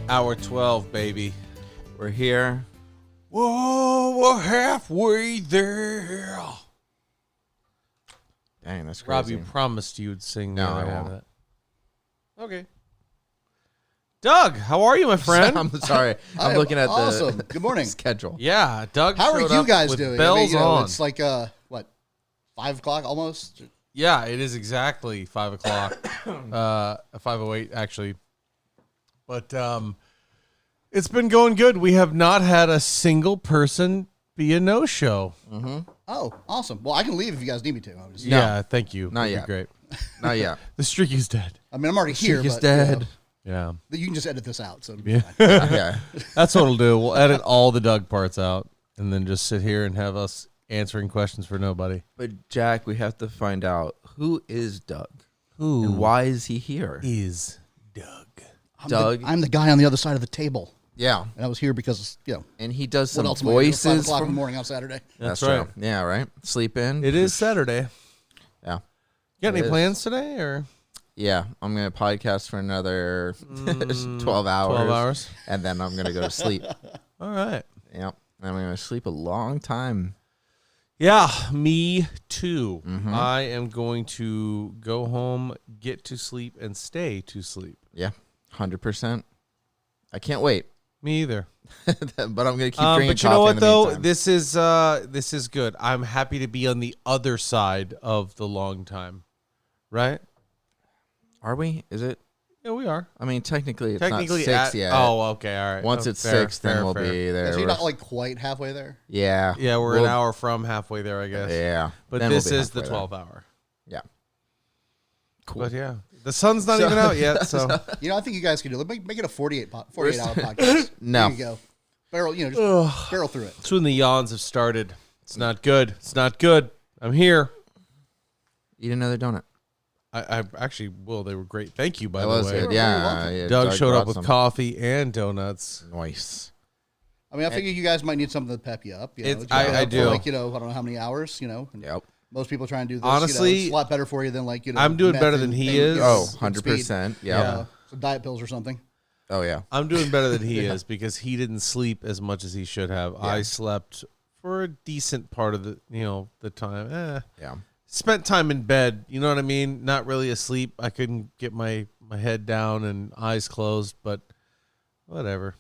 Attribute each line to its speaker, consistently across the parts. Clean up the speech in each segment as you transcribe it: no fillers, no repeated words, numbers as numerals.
Speaker 1: Hour 12, baby.
Speaker 2: We're here.
Speaker 1: Whoa, we're halfway there.
Speaker 2: Dang, that's crazy.
Speaker 1: Rob, you promised you would sing.
Speaker 2: No, I
Speaker 1: the
Speaker 2: won't.
Speaker 1: that. Okay. Doug, how are you, my friend?
Speaker 2: I'm sorry. I'm looking at
Speaker 3: awesome.
Speaker 2: the
Speaker 3: Good morning.
Speaker 2: schedule.
Speaker 1: Yeah, Doug.
Speaker 3: How are
Speaker 1: showed
Speaker 3: you
Speaker 1: up
Speaker 3: guys
Speaker 1: with
Speaker 3: doing?
Speaker 1: Bells on.
Speaker 3: It's like 5 o'clock almost.
Speaker 1: Yeah, it is exactly 5 o'clock. 5:08 actually. But it's been going good. We have not had a single person be a no-show.
Speaker 2: Mm-hmm.
Speaker 3: Oh, awesome. Well, I can leave if you guys need me to. I'm just,
Speaker 1: Yeah, thank you.
Speaker 2: Not
Speaker 1: That'd be
Speaker 2: yet.
Speaker 1: Great.
Speaker 2: Not yet.
Speaker 1: The streak is dead.
Speaker 3: I mean, I'm already here.
Speaker 2: Streak is
Speaker 3: but,
Speaker 2: dead.
Speaker 1: Yeah.
Speaker 3: You can just edit this out. So it'll be
Speaker 1: Yeah.
Speaker 3: fine.
Speaker 2: Yeah.
Speaker 1: That's what we'll do. We'll edit all the Doug parts out and then just sit here and have us answering questions for nobody.
Speaker 2: But Jack, we have to find out who is Doug
Speaker 1: Who
Speaker 2: and why is he here?
Speaker 1: is Doug?
Speaker 2: Doug.
Speaker 3: I'm the guy on the other side of the table,
Speaker 2: Yeah,
Speaker 3: and I was here because
Speaker 2: and he does
Speaker 3: what
Speaker 2: some
Speaker 3: else am I doing at 5
Speaker 2: voices
Speaker 3: o'clock in the
Speaker 2: from.
Speaker 3: morning on Saturday.
Speaker 1: That's
Speaker 2: True.
Speaker 1: right.
Speaker 2: Yeah, right. Sleep in.
Speaker 1: It is Saturday.
Speaker 2: Yeah.
Speaker 1: You got
Speaker 2: It
Speaker 1: any
Speaker 2: is.
Speaker 1: plans today or
Speaker 2: Yeah, I'm gonna podcast for another 12 hours.
Speaker 1: 12 hours?
Speaker 2: and then I'm gonna go to sleep.
Speaker 1: All right.
Speaker 2: Yep, I'm gonna sleep a long time.
Speaker 1: Yeah, me too.
Speaker 2: Mhm.
Speaker 1: I am going to go home, get to sleep, and stay to sleep.
Speaker 2: Yeah, 100%. I can't wait,
Speaker 1: Me either.
Speaker 2: but I'm gonna keep drinking
Speaker 1: but you know
Speaker 2: coffee
Speaker 1: what
Speaker 2: in the
Speaker 1: though?
Speaker 2: meantime.
Speaker 1: This is good. I'm happy to be on the other side of the long time. Right?
Speaker 2: Are we? Is it?
Speaker 1: Yeah, we are.
Speaker 2: I mean, technically, it's
Speaker 1: Technically
Speaker 2: not 6
Speaker 1: at,
Speaker 2: yet.
Speaker 1: Oh, okay, all right.
Speaker 2: Once
Speaker 1: Oh,
Speaker 2: it's
Speaker 1: fair,
Speaker 2: 6, then
Speaker 1: fair,
Speaker 2: we'll
Speaker 1: fair.
Speaker 2: be there.
Speaker 3: So you're not
Speaker 2: We're-
Speaker 3: like quite halfway there.
Speaker 2: yeah.
Speaker 1: Yeah, we're
Speaker 2: We'll-
Speaker 1: an hour from halfway there, I guess.
Speaker 2: Yeah.
Speaker 1: But
Speaker 2: Then we'll
Speaker 1: this
Speaker 2: be
Speaker 1: is the
Speaker 2: halfway there.
Speaker 1: 12 hour.
Speaker 2: Yeah. Cool.
Speaker 1: But yeah, the sun's not even out yet, so
Speaker 3: You know, I think you guys could do it. Make it a 48 hour podcast.
Speaker 2: No.
Speaker 3: There you go. Barrel, just barrel through it.
Speaker 1: it's when the yawns have started. It's not good. It's not good. I'm here.
Speaker 2: Eat another donut.
Speaker 1: I actually will. They were great. Thank you, by
Speaker 2: That
Speaker 1: the
Speaker 2: was
Speaker 1: way.
Speaker 2: good.
Speaker 3: You're
Speaker 2: Yeah,
Speaker 3: welcome.
Speaker 2: yeah.
Speaker 1: Doug showed
Speaker 2: brought
Speaker 1: up with
Speaker 2: some.
Speaker 1: coffee and donuts.
Speaker 2: Nice.
Speaker 3: I mean, I figure you guys might need something to pep you up. You know,
Speaker 1: It's-
Speaker 3: just
Speaker 1: I
Speaker 3: get up for,
Speaker 1: do.
Speaker 3: like, I don't know how many hours, and
Speaker 2: Yep.
Speaker 3: most people try and do this.
Speaker 1: Honestly,
Speaker 3: it's a lot better for you than
Speaker 1: I'm doing
Speaker 3: meth
Speaker 1: better
Speaker 3: and
Speaker 1: than he
Speaker 3: pain,
Speaker 1: is.
Speaker 2: Oh,
Speaker 3: speed.
Speaker 2: 100%.
Speaker 1: Yeah.
Speaker 2: Yeah.
Speaker 3: Some diet pills or something.
Speaker 2: Oh, yeah.
Speaker 1: I'm doing better than he is because he didn't sleep as much as he should have. I slept for a decent part of the time.
Speaker 2: Yeah.
Speaker 1: Spent time in bed. You know what I mean? Not really asleep. I couldn't get my head down and eyes closed, but whatever.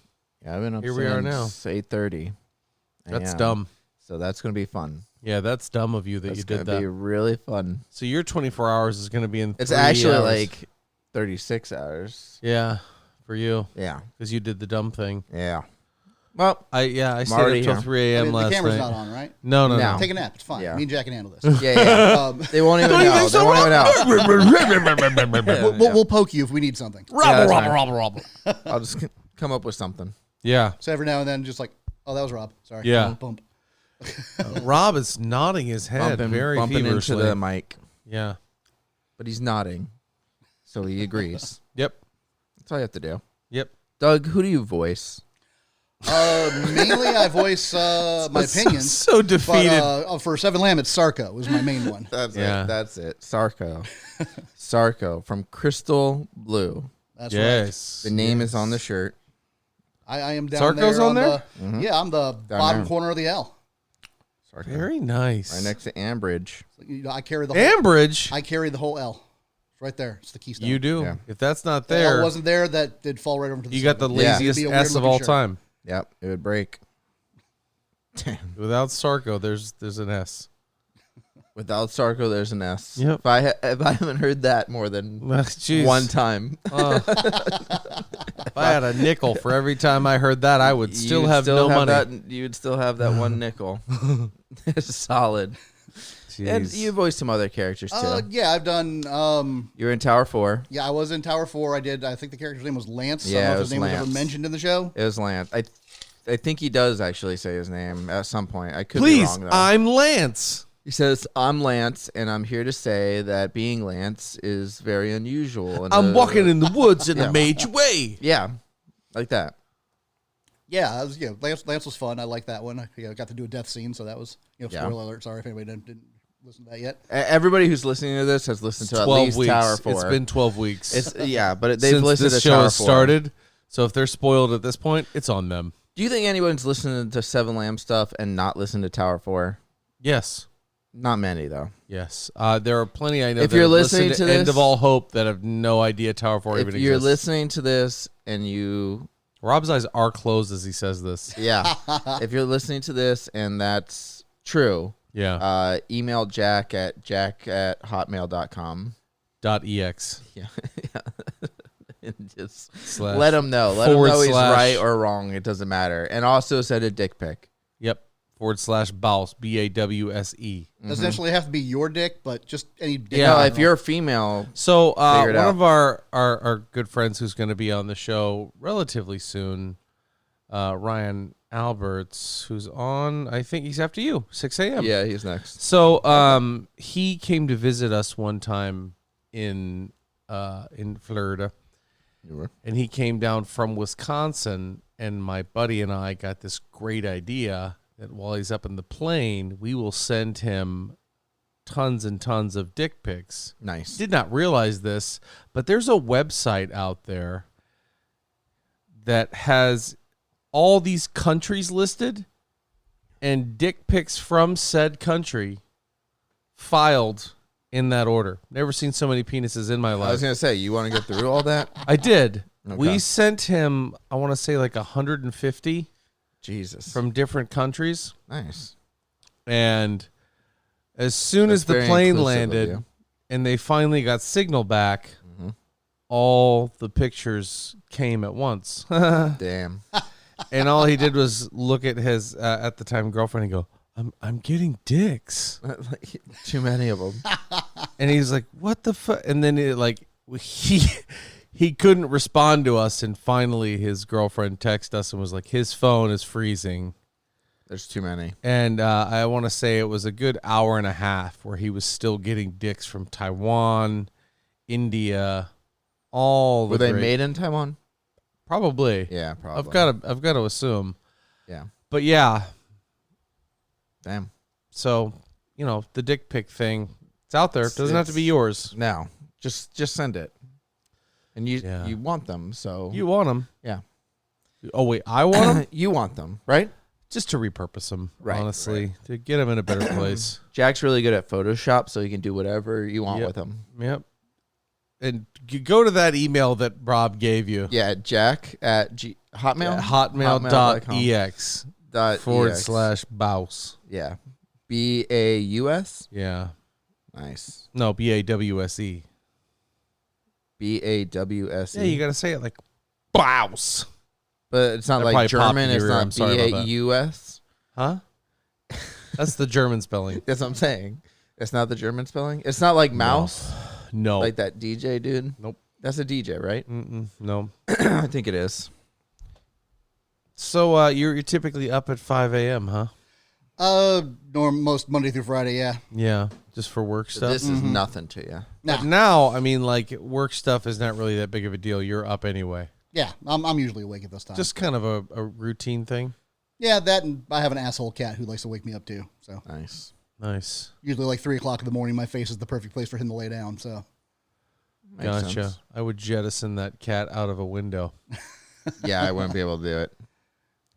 Speaker 2: Yeah, I've been up
Speaker 1: Here we are
Speaker 2: since 8:30.
Speaker 1: That's
Speaker 2: Yeah.
Speaker 1: dumb.
Speaker 2: So that's going to be fun.
Speaker 1: Yeah, that's dumb of you that
Speaker 2: That's
Speaker 1: you
Speaker 2: going
Speaker 1: did
Speaker 2: to
Speaker 1: that.
Speaker 2: be really fun.
Speaker 1: So your 24 hours is going to be in
Speaker 2: It's
Speaker 1: 3
Speaker 2: actually
Speaker 1: hours.
Speaker 2: like 36 hours.
Speaker 1: Yeah, for you
Speaker 2: Yeah.
Speaker 1: because you did the dumb thing.
Speaker 2: Yeah. Well,
Speaker 1: I
Speaker 2: already
Speaker 1: stayed up till
Speaker 2: here.
Speaker 1: 3 a.m.
Speaker 3: The
Speaker 1: last
Speaker 3: camera's
Speaker 1: night.
Speaker 3: not on, right?
Speaker 1: No.
Speaker 2: No.
Speaker 3: Take a nap. It's fine.
Speaker 2: Yeah.
Speaker 3: Me and Jack can handle this.
Speaker 2: yeah. They won't even know. They won't even know.
Speaker 3: We'll poke you if we need something.
Speaker 2: Yeah, that's fine. I'll just come up with something.
Speaker 1: Yeah.
Speaker 3: So every now and then, just like, oh, that was Rob. Sorry.
Speaker 1: Yeah.
Speaker 3: Bump.
Speaker 1: Rob is nodding his head very
Speaker 2: bumping into
Speaker 1: feverishly.
Speaker 2: the mic.
Speaker 1: Yeah.
Speaker 2: But he's nodding. So he agrees.
Speaker 1: Yep.
Speaker 2: That's all you have to do.
Speaker 1: Yep.
Speaker 2: Doug, who do you voice?
Speaker 3: Mainly, I voice my opinions.
Speaker 1: So defeated.
Speaker 3: But for 5am, it's Sarko was my main one.
Speaker 2: That's
Speaker 1: Yeah.
Speaker 2: it. That's it. Sarko. Sarko from Crystal Blue.
Speaker 3: That's right.
Speaker 1: yes.
Speaker 2: The name is on the shirt.
Speaker 3: I am down
Speaker 1: Sarko's
Speaker 3: there
Speaker 1: on there?
Speaker 3: Yeah, I'm the bottom corner of the L.
Speaker 2: Sarko.
Speaker 1: Very nice.
Speaker 2: Right next to Ambridge.
Speaker 3: I carry the whole,
Speaker 1: Ambridge.
Speaker 3: I carry the whole L. It's right there. It's the keystone.
Speaker 1: You do.
Speaker 2: Yeah.
Speaker 1: If that's not
Speaker 3: The L
Speaker 1: there,
Speaker 3: wasn't there. That did fall right over to the
Speaker 1: you got the
Speaker 3: seven.
Speaker 2: Yeah.
Speaker 1: laziest
Speaker 3: It'd be a
Speaker 1: S of
Speaker 3: weird-looking
Speaker 1: all
Speaker 3: shirt.
Speaker 1: time.
Speaker 2: Yep. It would break.
Speaker 1: Without Sarko, there's an S.
Speaker 2: Without Sarko, there's an S.
Speaker 1: Yep.
Speaker 2: If I haven't heard that more than
Speaker 1: Jeez.
Speaker 2: one time,
Speaker 1: If I had a nickel for every time I heard that, I would still
Speaker 2: you'd
Speaker 1: have no money.
Speaker 2: You would still have that one nickel. It's solid. And
Speaker 1: Jeez.
Speaker 2: you voiced some other characters too.
Speaker 3: Yeah, I've done.
Speaker 2: You were in Tower 4.
Speaker 3: Yeah, I was in Tower 4. I think the character's name was Lance.
Speaker 2: Yeah,
Speaker 3: I don't
Speaker 2: it
Speaker 3: know if
Speaker 2: was
Speaker 3: his name was ever
Speaker 2: Lance.
Speaker 3: mentioned in the show.
Speaker 2: It was Lance. I think he does actually say his name at some point. I could be
Speaker 1: Please,
Speaker 2: wrong though.
Speaker 1: I'm Lance.
Speaker 2: He says, "I'm Lance, and I'm here to say that being Lance is very unusual." And
Speaker 1: I'm walking in the woods in a major way.
Speaker 2: Yeah, like that.
Speaker 3: Yeah, Lance was fun. I liked that one. I got to do a death scene, so that was
Speaker 2: Yeah.
Speaker 3: spoiler alert. Sorry if anybody didn't listen to that yet.
Speaker 2: Everybody who's listening to this has listened to at
Speaker 1: 12
Speaker 2: least
Speaker 1: weeks.
Speaker 2: Tower 4.
Speaker 1: It's been 12 weeks.
Speaker 2: It's but they've
Speaker 1: since
Speaker 2: listened
Speaker 1: this
Speaker 2: to
Speaker 1: show
Speaker 2: Tower
Speaker 1: has
Speaker 2: 4.
Speaker 1: started. So if they're spoiled at this point, it's on them.
Speaker 2: Do you think anyone's listening to Seven Lamb stuff and not listen to Tower 4?
Speaker 1: Yes.
Speaker 2: Not many, though.
Speaker 1: Yes. There are plenty I know
Speaker 2: If
Speaker 1: that
Speaker 2: you're
Speaker 1: have
Speaker 2: listening
Speaker 1: listened
Speaker 2: to
Speaker 1: End
Speaker 2: this-
Speaker 1: of All Hope that have no idea Tower 4 even
Speaker 2: If you're
Speaker 1: exists.
Speaker 2: listening to this and you...
Speaker 1: Rob's eyes are closed as he says this.
Speaker 2: Yeah. If you're listening to this and that's true,
Speaker 1: Yeah.
Speaker 2: email Jack at hotmail.com.
Speaker 1: .ex.
Speaker 2: Yeah. And just
Speaker 1: Slash
Speaker 2: let him know. Let him
Speaker 1: forward
Speaker 2: know he's
Speaker 1: slash-
Speaker 2: right or wrong. It doesn't matter. And also send a dick pic.
Speaker 1: Yep. /Bowse. BAWSE.
Speaker 3: Doesn't actually have to be your dick, but just any dick.
Speaker 1: Yeah.
Speaker 2: No, if you're a female,
Speaker 1: So
Speaker 2: Figure
Speaker 1: one
Speaker 2: it out.
Speaker 1: of our good friends who's going to be on the show relatively soon, Ryan Alberts, who's on, I think he's after you, 6 a.m.
Speaker 2: yeah, he's next.
Speaker 1: So he came to visit us one time in Florida.
Speaker 2: You were?
Speaker 1: And he came down from Wisconsin, and my buddy and I got this great idea that while he's up in the plane, we will send him tons and tons of dick pics.
Speaker 2: Nice.
Speaker 1: Did not realize this, but there's a website out there that has all these countries listed and dick pics from said country filed in that order. Never seen so many penises in my
Speaker 2: I was
Speaker 1: life.
Speaker 2: going to say, you want to get through all that?
Speaker 1: I did.
Speaker 2: Okay.
Speaker 1: We sent him, I want to say like 150
Speaker 2: Jesus.
Speaker 1: from different countries.
Speaker 2: Nice.
Speaker 1: And as soon
Speaker 2: That's
Speaker 1: as the
Speaker 2: very
Speaker 1: plane
Speaker 2: inclusive of
Speaker 1: landed
Speaker 2: you.
Speaker 1: and they finally got signal back,
Speaker 2: Mhm.
Speaker 1: all the pictures came at once.
Speaker 2: Damn.
Speaker 1: And all he did was look at his, at the time, girlfriend and go, I'm getting dicks.
Speaker 2: Too many of them.
Speaker 1: And he's like, what the fuck? And then he couldn't respond to us. And finally his girlfriend texted us and was like, his phone is freezing.
Speaker 2: There's too many.
Speaker 1: And I want to say it was a good hour and a half where he was still getting dicks from Taiwan, India, all the
Speaker 2: Were they
Speaker 1: great-
Speaker 2: made in Taiwan?
Speaker 1: Probably.
Speaker 2: Yeah, probably.
Speaker 1: I've got to assume.
Speaker 2: Yeah.
Speaker 1: But yeah,
Speaker 2: Damn.
Speaker 1: so the dick pic thing, it's out there. It doesn't have to be yours.
Speaker 2: No. Just send it. And you
Speaker 1: Yeah.
Speaker 2: you want them, so
Speaker 1: You want them?
Speaker 2: yeah.
Speaker 1: Oh wait, I want them
Speaker 2: You want them, right?
Speaker 1: just to repurpose them.
Speaker 2: Right,
Speaker 1: Honestly, to get them in a better place.
Speaker 2: Jack's really good at Photoshop, so he can do whatever you want
Speaker 1: Yep.
Speaker 2: with them.
Speaker 1: Yep. And you go to that email that Rob gave you.
Speaker 2: Yeah, Jack at Hotmail?
Speaker 1: Hotmail.ex
Speaker 2: Dot EX.
Speaker 1: /Bowse.
Speaker 2: Yeah. BAUS?
Speaker 1: Yeah.
Speaker 2: Nice.
Speaker 1: No, BAWSE.
Speaker 2: BAWSE.
Speaker 1: Yeah, you got to say it like Bowse.
Speaker 2: But it's not
Speaker 1: That
Speaker 2: like
Speaker 1: probably
Speaker 2: German.
Speaker 1: popped
Speaker 2: It's
Speaker 1: your ear. I'm
Speaker 2: not
Speaker 1: sorry about that.
Speaker 2: BAUS.
Speaker 1: Huh? That's the German spelling.
Speaker 2: That's what I'm saying. It's not the German spelling. It's not like mouse,
Speaker 1: No.
Speaker 2: like that DJ dude.
Speaker 1: Nope.
Speaker 2: That's a DJ, right?
Speaker 1: No.
Speaker 2: I think it is.
Speaker 1: So you're typically up at 5 a.m., huh?
Speaker 3: Most Monday through Friday, yeah.
Speaker 1: Yeah, just for work
Speaker 2: So
Speaker 1: stuff.
Speaker 2: this is nothing to you.
Speaker 1: But now, I mean, like work stuff is not really that big of a deal. You're up anyway.
Speaker 3: Yeah, I'm usually awake at this time.
Speaker 1: Just kind of a routine thing.
Speaker 3: yeah, that, and I have an asshole cat who likes to wake me up too. So
Speaker 2: Nice.
Speaker 1: Nice.
Speaker 3: usually like 3 o'clock in the morning, my face is the perfect place for him to lay down. So
Speaker 2: Makes
Speaker 1: Gotcha.
Speaker 2: sense.
Speaker 1: I would jettison that cat out of a window.
Speaker 2: Yeah, I wouldn't be able to do it.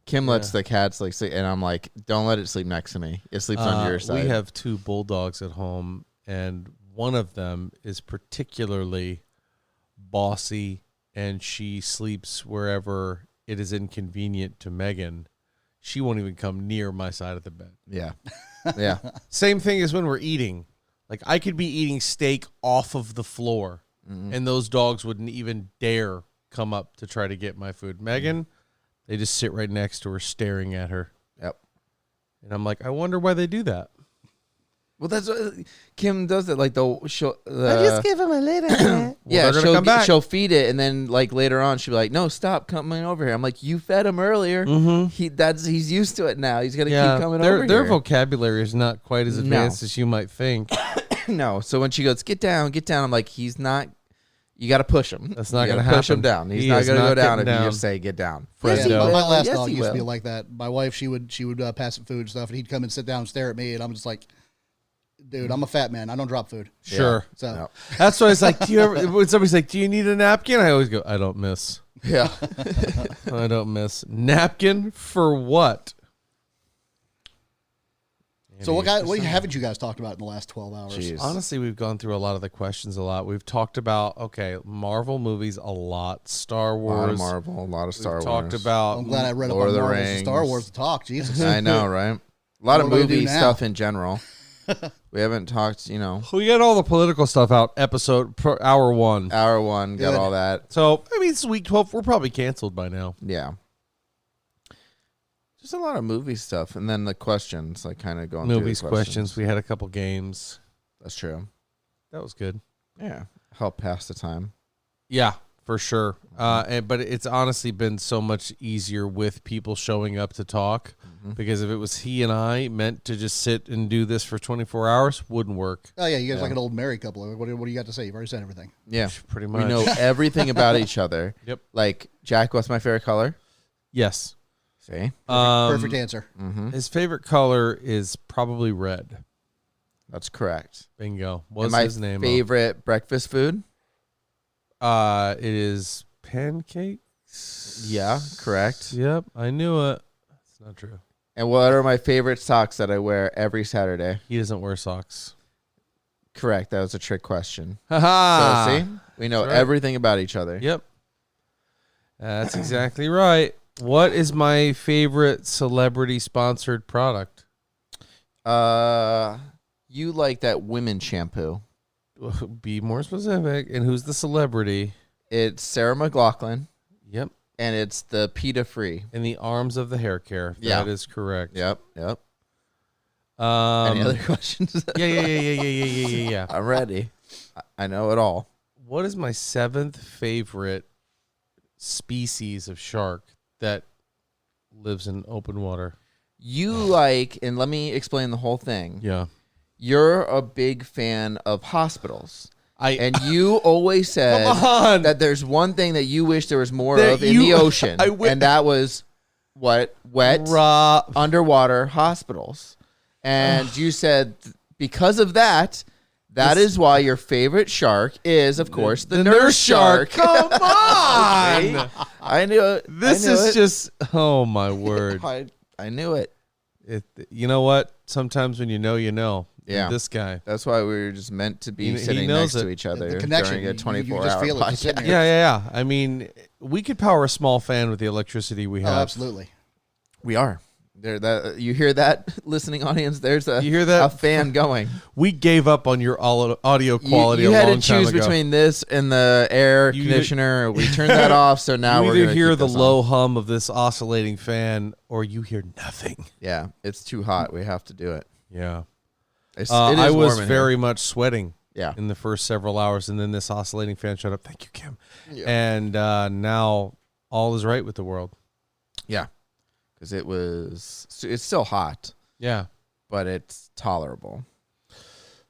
Speaker 2: Kim lets the cat sleep, and I'm like, don't let it sleep next to me. It sleeps on your side.
Speaker 1: We have 2 bulldogs at home, and one of them is particularly bossy, and she sleeps wherever it is inconvenient to Megan. She won't even come near my side of the bed.
Speaker 2: Yeah. Yeah.
Speaker 1: Same thing as when we're eating. Like, I could be eating steak off of the floor, and those dogs wouldn't even dare come up to try to get my food. Megan, they just sit right next to her staring at her.
Speaker 2: Yep.
Speaker 1: And I'm like, I wonder why they do that.
Speaker 2: Well, that's what Kim does it. Like she'll
Speaker 1: give him a little bit.
Speaker 2: yeah,
Speaker 1: they're gonna come back.
Speaker 2: she'll feed it, and then like later on, she'll be like, "No, stop coming over here." I'm like, "You fed him earlier. He's used to it now. He's gonna keep coming over
Speaker 1: their
Speaker 2: here."
Speaker 1: vocabulary is not quite as advanced as you might think.
Speaker 2: No, so when she goes, get down," I'm like, "He's not. You got to push him.
Speaker 1: That's not
Speaker 2: You
Speaker 1: going to
Speaker 2: gotta push him
Speaker 1: happen.
Speaker 2: down. He's
Speaker 1: He
Speaker 2: not
Speaker 1: is
Speaker 2: going to go down if
Speaker 1: getting
Speaker 2: you just say get down."
Speaker 1: Yes,
Speaker 3: yeah,
Speaker 1: he
Speaker 3: my last
Speaker 2: Yes,
Speaker 3: dog
Speaker 2: he
Speaker 3: used to be
Speaker 2: will.
Speaker 3: like that. My wife, she would pass some food and stuff, and he'd come and sit down and stare at me, and I'm just like, Dude, I'm a fat man. I don't drop food.
Speaker 1: Sure.
Speaker 3: So
Speaker 2: No.
Speaker 1: That's why it's like, do you ever, when somebody's like, do you need a napkin? I always go, I don't miss.
Speaker 2: Yeah.
Speaker 1: I don't miss. Napkin for what?
Speaker 3: So what haven't you guys talked about in the last 12 hours?
Speaker 2: Jeez.
Speaker 1: Honestly, we've gone through a lot of the questions a lot. We've talked about, Marvel movies a lot. Star
Speaker 2: A
Speaker 1: Wars.
Speaker 2: lot of Marvel, a lot of Star
Speaker 1: We've
Speaker 2: Wars.
Speaker 1: talked about.
Speaker 3: I'm glad I read
Speaker 2: Lord of
Speaker 3: up
Speaker 2: the
Speaker 3: on Marvel and
Speaker 2: Rings.
Speaker 3: Star Wars to talk. Jesus.
Speaker 2: I know, right? A lot of
Speaker 3: What do I do
Speaker 2: movie
Speaker 3: now?
Speaker 2: stuff in general. We haven't talked,
Speaker 1: We got all the political stuff out, hour 1.
Speaker 2: hour 1, got
Speaker 3: Good.
Speaker 2: all that.
Speaker 1: So, it's week 12. We're probably canceled by now.
Speaker 2: Yeah. Just a lot of movie stuff. And then the questions, like kind of going through
Speaker 1: Movies,
Speaker 2: the
Speaker 1: questions. We had a couple games.
Speaker 2: That's true.
Speaker 1: That was good.
Speaker 2: Yeah. Help pass the time.
Speaker 1: Yeah, for sure. But it's honestly been so much easier with people showing up to talk because if it was he and I meant to just sit and do this for 24 hours, wouldn't work.
Speaker 3: Oh, yeah, you guys like an old married couple. What do you got to say? You've already said everything.
Speaker 2: Yeah.
Speaker 1: Pretty much.
Speaker 2: We know everything about each other.
Speaker 1: Yep.
Speaker 2: Like, Jack, what's my favorite color?
Speaker 1: Yes.
Speaker 2: See?
Speaker 3: Perfect answer.
Speaker 1: His favorite color is probably red.
Speaker 2: That's correct.
Speaker 1: Bingo.
Speaker 2: And
Speaker 1: What's
Speaker 2: my
Speaker 1: his name?
Speaker 2: favorite breakfast food?
Speaker 1: It is pancakes.
Speaker 2: Yeah, correct.
Speaker 1: Yep, I knew it. That's not true.
Speaker 2: And what are my favorite socks that I wear every Saturday?
Speaker 1: He doesn't wear socks.
Speaker 2: Correct. That was a trick question.
Speaker 1: Ha
Speaker 2: So, see? We know
Speaker 1: Right.
Speaker 2: everything about each other.
Speaker 1: Yep. That's exactly right. What is my favorite celebrity sponsored product?
Speaker 2: You like that women shampoo.
Speaker 1: Be more specific. And who's the celebrity?
Speaker 2: It's Sarah McLachlan,
Speaker 1: Yep.
Speaker 2: and it's the PETA free.
Speaker 1: In the arms of the hair care.
Speaker 2: Yeah.
Speaker 1: That is correct.
Speaker 2: Yep.
Speaker 1: Um,
Speaker 2: Any other questions?
Speaker 1: yeah.
Speaker 2: I'm ready. I know it all.
Speaker 1: What is my 7th favorite species of shark that lives in open water?
Speaker 2: You like, and let me explain the whole thing.
Speaker 1: Yeah.
Speaker 2: You're a big fan of hospitals.
Speaker 1: I
Speaker 2: And you always said
Speaker 1: Come on.
Speaker 2: that there's one thing that you wish there was more
Speaker 1: That
Speaker 2: of in
Speaker 1: you-
Speaker 2: the ocean.
Speaker 1: I wi-
Speaker 2: and that was what? Wet underwater hospitals. And you said because of that, that is why your favorite shark is, of course, the nurse shark.
Speaker 1: Come on.
Speaker 2: I knew it.
Speaker 1: This
Speaker 2: I knew
Speaker 1: is
Speaker 2: it.
Speaker 1: just, oh my word.
Speaker 2: I knew it.
Speaker 1: You know what? Sometimes when you know, you know.
Speaker 2: Yeah.
Speaker 1: This guy.
Speaker 2: That's why we were just meant to be
Speaker 1: He
Speaker 2: sitting
Speaker 1: knows
Speaker 2: next to
Speaker 1: it.
Speaker 2: each other
Speaker 3: The connection.
Speaker 2: during a
Speaker 3: You
Speaker 2: 24-hour
Speaker 3: just feel it just sitting
Speaker 2: podcast.
Speaker 3: here.
Speaker 1: Yeah. I mean, we could power a small fan with the electricity we
Speaker 3: Oh,
Speaker 1: have.
Speaker 3: absolutely.
Speaker 2: We are. You hear that, listening audience? There's a,
Speaker 1: You hear that?
Speaker 2: a fan going.
Speaker 1: We gave up on your audio quality
Speaker 2: You
Speaker 1: a
Speaker 2: had
Speaker 1: long
Speaker 2: to
Speaker 1: time
Speaker 2: choose
Speaker 1: ago.
Speaker 2: between this and the air
Speaker 1: You-
Speaker 2: conditioner. We turned that off, so now
Speaker 1: you
Speaker 2: we're
Speaker 1: either
Speaker 2: going to
Speaker 1: hear the low hum of this oscillating fan or you hear nothing.
Speaker 2: Yeah, it's too hot. We have to do it.
Speaker 1: Yeah.
Speaker 2: It is
Speaker 1: I was
Speaker 2: warm in
Speaker 1: very
Speaker 2: here.
Speaker 1: much sweating
Speaker 2: Yeah.
Speaker 1: in the first several hours, and then this oscillating fan showed up. Thank you, Kim.
Speaker 2: Yeah.
Speaker 1: And now all is right with the world.
Speaker 2: Yeah, because it's still hot,
Speaker 1: Yeah,
Speaker 2: but it's tolerable.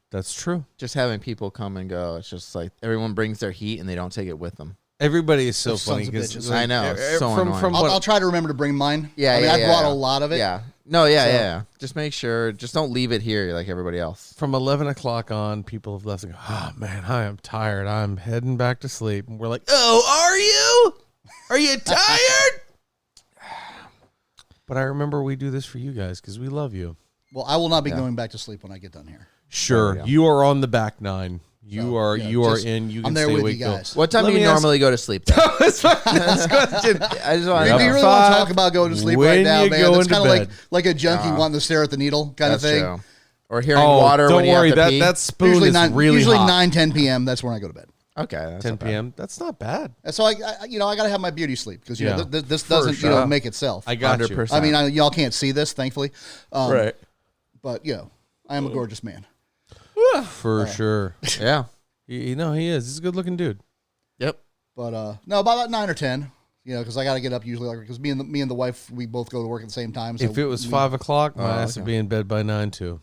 Speaker 1: that's true.
Speaker 2: Just having people come and go, it's just like everyone brings their heat and they don't take it with them.
Speaker 1: Everybody is so
Speaker 3: Those
Speaker 1: funny.
Speaker 3: sons of
Speaker 1: 'cause,
Speaker 3: bitches.
Speaker 2: I know, it's so
Speaker 1: from
Speaker 2: annoying.
Speaker 1: what
Speaker 3: I'll try to remember to bring mine.
Speaker 2: Yeah,
Speaker 3: I mean,
Speaker 2: yeah,
Speaker 3: I
Speaker 2: yeah,
Speaker 3: brought
Speaker 2: yeah.
Speaker 3: a lot of it.
Speaker 2: Yeah. No, yeah,
Speaker 3: So-
Speaker 2: yeah. Just make sure. Just don't leave it here like everybody else.
Speaker 1: from 11 o'clock on, people have left and go, oh, man, I am tired. I'm heading back to sleep. And we're like, oh, are you? Are you tired? But I remember we do this for you guys because we love you.
Speaker 3: Well, I will not be
Speaker 2: Yeah.
Speaker 3: going back to sleep when I get done here.
Speaker 1: Sure.
Speaker 2: There we go.
Speaker 1: You are on the back nine. You
Speaker 3: So,
Speaker 1: are
Speaker 3: yeah,
Speaker 1: you are
Speaker 3: just-
Speaker 1: in. You can
Speaker 3: I'm there
Speaker 1: stay
Speaker 3: with
Speaker 1: awake
Speaker 3: you
Speaker 1: till-
Speaker 3: guys.
Speaker 2: What time
Speaker 1: Let
Speaker 2: do you
Speaker 1: me ask-
Speaker 2: normally go to sleep? Then?
Speaker 1: That's my next question.
Speaker 2: I just want
Speaker 3: Do
Speaker 2: to
Speaker 3: you
Speaker 2: know.
Speaker 3: really want to talk
Speaker 1: 5,
Speaker 3: about going to sleep
Speaker 1: when
Speaker 3: right now,
Speaker 1: you
Speaker 3: man?
Speaker 1: go
Speaker 3: That's
Speaker 1: into
Speaker 3: kind of
Speaker 1: bed.
Speaker 3: like a junkie wanting to stare at the needle kind
Speaker 2: That's
Speaker 3: of thing.
Speaker 2: true. Or hearing
Speaker 1: Oh,
Speaker 2: water
Speaker 1: don't
Speaker 2: when you
Speaker 1: worry.
Speaker 2: have to
Speaker 1: That
Speaker 2: pee.
Speaker 1: that spoon
Speaker 3: Usually
Speaker 1: is
Speaker 3: 9,
Speaker 1: really
Speaker 3: usually
Speaker 1: hot.
Speaker 3: 9, 10 p.m. That's when I go to bed.
Speaker 2: Okay, that's
Speaker 1: 10
Speaker 2: not bad.
Speaker 1: p.m. That's not bad.
Speaker 3: And so I got to have my beauty sleep because
Speaker 1: Yeah.
Speaker 3: this
Speaker 1: For
Speaker 3: doesn't
Speaker 1: sure.
Speaker 3: make itself.
Speaker 1: I got you.
Speaker 2: 100%.
Speaker 3: I mean, y'all can't see this, thankfully.
Speaker 1: Right.
Speaker 3: But I am a gorgeous man.
Speaker 1: For sure.
Speaker 2: Yeah.
Speaker 1: You know he is. He's a good-looking dude.
Speaker 2: Yep.
Speaker 3: But no, about 9 or 10. Because I got to get up usually, because me and the wife, we both go to work at the same time. So
Speaker 1: If it was
Speaker 3: we-
Speaker 1: 5 o'clock, my
Speaker 2: Oh,
Speaker 1: ass would
Speaker 2: okay.
Speaker 1: be in bed by 9 too.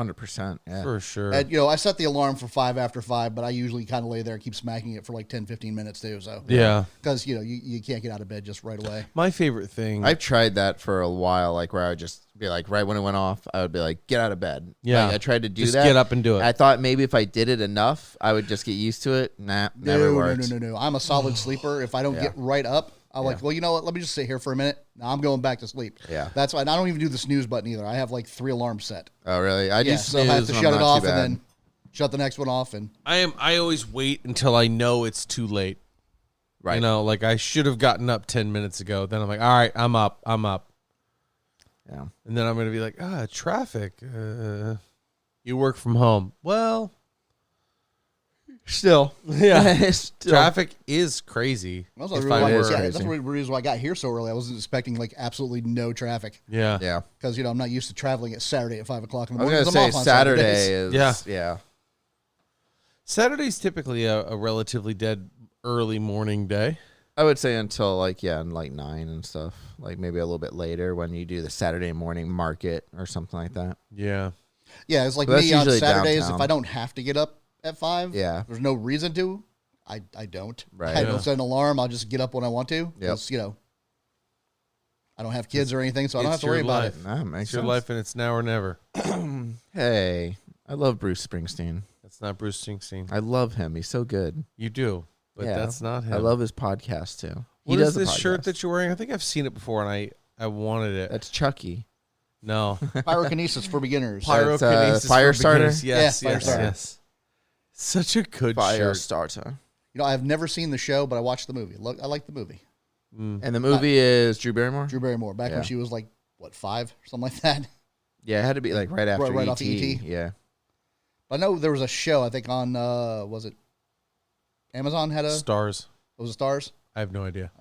Speaker 2: 100%. Yeah.
Speaker 1: For sure.
Speaker 3: And, I set the alarm for 5 after 5, but I usually kind of lay there and keep smacking it for like 10, 15 minutes too. So
Speaker 1: Yeah.
Speaker 3: because, you can't get out of bed just right away.
Speaker 1: My favorite thing.
Speaker 2: I've tried that for a while, like where I would just be like, right when it went off, I would be like, get out of bed.
Speaker 1: Yeah.
Speaker 2: Like, I tried to do
Speaker 1: Just
Speaker 2: that.
Speaker 1: get up and do it.
Speaker 2: I thought maybe if I did it enough, I would just get used to it. Nah, never worked.
Speaker 3: No. I'm a solid sleeper. If I don't get right up, I'm like, well, you know what? Let me just sit here for a minute. Now I'm going back to sleep.
Speaker 2: Yeah.
Speaker 3: That's why I don't even do the snooze button either. I have like 3 alarms set.
Speaker 2: Oh, really? I do
Speaker 3: So I
Speaker 2: snooze
Speaker 3: have to
Speaker 2: when
Speaker 3: shut
Speaker 2: I'm
Speaker 3: it
Speaker 2: not
Speaker 3: off
Speaker 2: too
Speaker 3: and
Speaker 2: bad.
Speaker 3: then shut the next one off. And
Speaker 1: I always wait until I know it's too late.
Speaker 2: Right.
Speaker 1: Like I should have gotten up 10 minutes ago. Then I'm like, all right, I'm up.
Speaker 2: Yeah.
Speaker 1: And then I'm going to be like, traffic. You work from home. Well,
Speaker 2: Still.
Speaker 1: yeah.
Speaker 2: Still.
Speaker 1: Traffic is crazy.
Speaker 3: that's
Speaker 1: if
Speaker 3: the
Speaker 1: I
Speaker 3: reason
Speaker 1: were-
Speaker 3: that's the reason why I got here so early. I wasn't expecting like absolutely no traffic
Speaker 1: Yeah.
Speaker 2: Yeah.
Speaker 3: because I'm not used to traveling at Saturday at 5 o'clock in the
Speaker 2: I was
Speaker 3: morning.
Speaker 2: going
Speaker 3: 'cause
Speaker 2: to
Speaker 3: I'm
Speaker 2: say
Speaker 3: off on
Speaker 2: Saturday
Speaker 3: Saturdays.
Speaker 2: is. Yeah.
Speaker 1: Saturday's typically a relatively dead early morning day.
Speaker 2: I would say until like 9 and stuff. Like maybe a little bit later when you do the Saturday morning market or something like that.
Speaker 1: Yeah.
Speaker 3: Yeah, it's like
Speaker 2: But that's
Speaker 3: me on
Speaker 2: usually
Speaker 3: Saturdays.
Speaker 2: downtown.
Speaker 3: If I don't have to get up at 5,
Speaker 2: Yeah.
Speaker 3: there's no reason to. I don't.
Speaker 2: Right.
Speaker 3: I
Speaker 1: Yeah.
Speaker 3: don't set an alarm. I'll just get up when I want to. Because, I don't have kids or anything, so I don't have
Speaker 1: It's
Speaker 3: to worry
Speaker 1: your
Speaker 3: about
Speaker 1: life.
Speaker 3: it.
Speaker 2: That makes
Speaker 1: It's your
Speaker 2: sense.
Speaker 1: life and it's now or never.
Speaker 2: Hey, I love Bruce Springsteen.
Speaker 1: That's not Bruce Springsteen.
Speaker 2: I love him. He's so good.
Speaker 1: You do, but
Speaker 2: Yeah.
Speaker 1: that's not him.
Speaker 2: I love his podcast too.
Speaker 1: What
Speaker 2: he
Speaker 1: is
Speaker 2: does a
Speaker 1: this shirt
Speaker 2: podcast.
Speaker 1: that you're wearing? I think I've seen it before, and I wanted it.
Speaker 2: That's Chucky.
Speaker 1: No.
Speaker 3: Pyrokinesis for beginners.
Speaker 1: Pyrokinesis
Speaker 2: Fire
Speaker 1: for
Speaker 2: starter?
Speaker 1: beginners. Yes,
Speaker 3: Yeah, Fire
Speaker 1: yes,
Speaker 3: starter.
Speaker 1: yes. Such a good
Speaker 2: Fire
Speaker 1: shirt.
Speaker 2: starter.
Speaker 3: I've never seen the show, but I watched the movie. I like the movie.
Speaker 2: And the movie is Drew Barrymore?
Speaker 3: Drew Barrymore, back
Speaker 2: Yeah.
Speaker 3: when she was like, 5 or something like that.
Speaker 2: Yeah, it had to be like right after
Speaker 3: Right
Speaker 2: E.T.
Speaker 3: off E.T.
Speaker 2: Yeah.
Speaker 3: But I know there was a show, I think on, was it Amazon had a,
Speaker 1: Stars.
Speaker 3: was it Stars?
Speaker 1: I have no idea.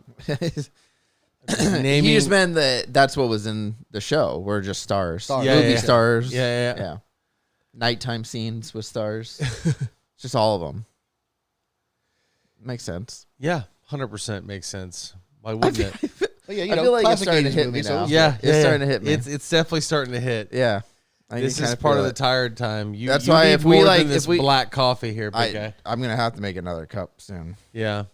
Speaker 2: He just meant that's what was in the show. We're just stars.
Speaker 3: Stars.
Speaker 1: Yeah,
Speaker 2: Movie
Speaker 1: yeah.
Speaker 2: stars.
Speaker 1: Yeah.
Speaker 2: Nighttime scenes with stars. Just all of them. Makes sense.
Speaker 1: Yeah, 100% makes sense. Why wouldn't it?
Speaker 3: But yeah,
Speaker 2: I feel like it's
Speaker 3: classic
Speaker 2: starting to
Speaker 3: 80s
Speaker 2: hit
Speaker 3: movie,
Speaker 2: me
Speaker 3: so it
Speaker 2: now.
Speaker 3: was
Speaker 1: Yeah,
Speaker 2: It's starting to hit me.
Speaker 1: It's definitely starting to hit.
Speaker 2: Yeah. I
Speaker 1: This
Speaker 2: can
Speaker 1: is
Speaker 2: kinda
Speaker 1: part
Speaker 2: feel
Speaker 1: of the
Speaker 2: it.
Speaker 1: tired time. You
Speaker 2: That's
Speaker 1: you
Speaker 2: why
Speaker 1: need
Speaker 2: if we,
Speaker 1: more
Speaker 2: like,
Speaker 1: than this
Speaker 2: if we-
Speaker 1: black coffee here, big guy.
Speaker 2: I'm going to have to make another cup soon.
Speaker 1: Yeah.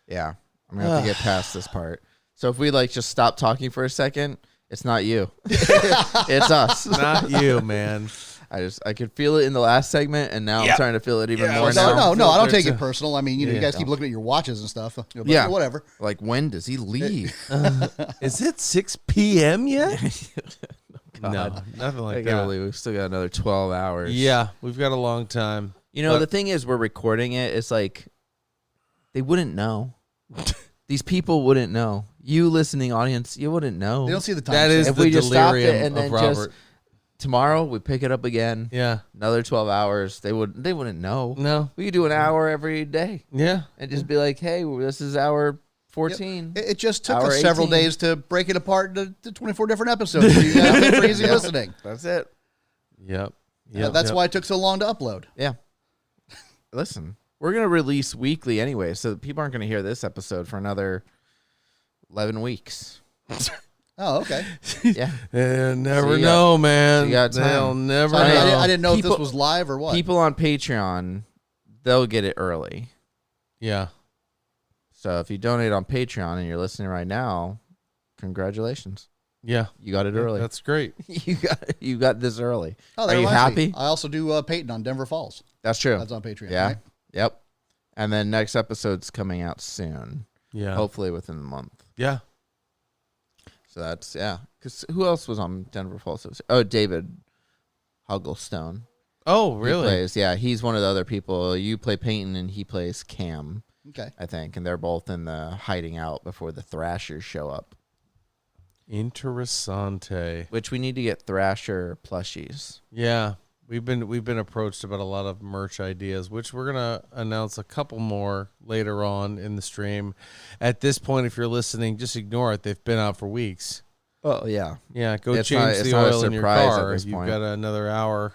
Speaker 2: Yeah. I'm going to have to get past this part. So if we just stop talking for a second, it's not you. It's us.
Speaker 1: Not you, man.
Speaker 2: I could feel it in the last segment, and now I'm trying to feel it even more
Speaker 1: so
Speaker 2: now.
Speaker 3: No, I don't
Speaker 1: Filter
Speaker 3: take it
Speaker 1: too.
Speaker 3: personal. I mean, you guys keep looking at your watches and stuff. But
Speaker 2: Yeah.
Speaker 3: whatever.
Speaker 2: Like, when does he leave?
Speaker 1: Is it 6 p.m. yet?
Speaker 2: God.
Speaker 1: No, nothing
Speaker 2: I
Speaker 1: like
Speaker 2: can't
Speaker 1: that.
Speaker 2: believe we've still got another 12 hours.
Speaker 1: Yeah, we've got a long time.
Speaker 2: You know,
Speaker 1: But-
Speaker 2: the thing is, we're recording it. It's like, they wouldn't know. These people wouldn't know. You listening audience, you wouldn't know.
Speaker 3: They don't see the time.
Speaker 1: That is
Speaker 2: If
Speaker 1: the
Speaker 2: we just stopped it
Speaker 1: delirium
Speaker 2: and then
Speaker 1: of
Speaker 2: just-
Speaker 1: Robert.
Speaker 2: Tomorrow, we pick it up again.
Speaker 1: Yeah.
Speaker 2: Another 12 hours. They wouldn't know.
Speaker 1: No.
Speaker 2: We could do an hour every day
Speaker 1: Yeah.
Speaker 2: and just be like, hey, this is hour 14.
Speaker 3: It just took
Speaker 2: Hour
Speaker 3: us several
Speaker 2: 18.
Speaker 3: days to break it apart into 24 different episodes for you guys for easy listening.
Speaker 2: That's it.
Speaker 1: Yep.
Speaker 3: That's why it took so long to upload.
Speaker 2: Yeah. Listen, we're going to release weekly anyway, so people aren't going to hear this episode for another 11 weeks.
Speaker 3: Oh, okay.
Speaker 2: Yeah.
Speaker 1: They'll never
Speaker 2: So you
Speaker 1: know, man.
Speaker 2: you got time.
Speaker 1: They'll never
Speaker 3: I
Speaker 1: know.
Speaker 3: didn't know if
Speaker 2: People-
Speaker 3: this was live or what.
Speaker 2: People on Patreon, they'll get it early.
Speaker 1: Yeah.
Speaker 2: So if you donate on Patreon and you're listening right now, congratulations.
Speaker 1: Yeah.
Speaker 2: You got it early.
Speaker 1: That's great.
Speaker 2: you got this early.
Speaker 3: Oh,
Speaker 2: Are
Speaker 3: there
Speaker 2: you
Speaker 3: reminds me.
Speaker 2: happy?
Speaker 3: I also do Peyton on Denver Falls.
Speaker 2: That's true.
Speaker 3: That's on Patreon.
Speaker 2: Yeah.
Speaker 3: Right?
Speaker 2: Yep. And then next episode's coming out soon.
Speaker 1: Yeah.
Speaker 2: Hopefully within the month.
Speaker 1: Yeah.
Speaker 2: So that's, yeah. Because who else was on Denver Falls? Oh, David Hugglestone.
Speaker 1: Oh,
Speaker 2: He
Speaker 1: really?
Speaker 2: plays, yeah, he's one of the other people. You play Peyton and he plays Cam,
Speaker 3: Okay.
Speaker 2: I think. And they're both in the hiding out before the Thrashers show up.
Speaker 1: Interessante.
Speaker 2: Which we need to get Thrasher plushies.
Speaker 1: Yeah. We've been approached about a lot of merch ideas, which we're gonna announce a couple more later on in the stream. At this point, if you're listening, just ignore it. They've been out for weeks.
Speaker 2: Oh, yeah.
Speaker 1: Yeah, go
Speaker 2: It's
Speaker 1: change
Speaker 2: not
Speaker 1: the
Speaker 2: a
Speaker 1: oil in your
Speaker 2: surprise at
Speaker 1: car.
Speaker 2: this
Speaker 1: You've
Speaker 2: point.
Speaker 1: got another hour.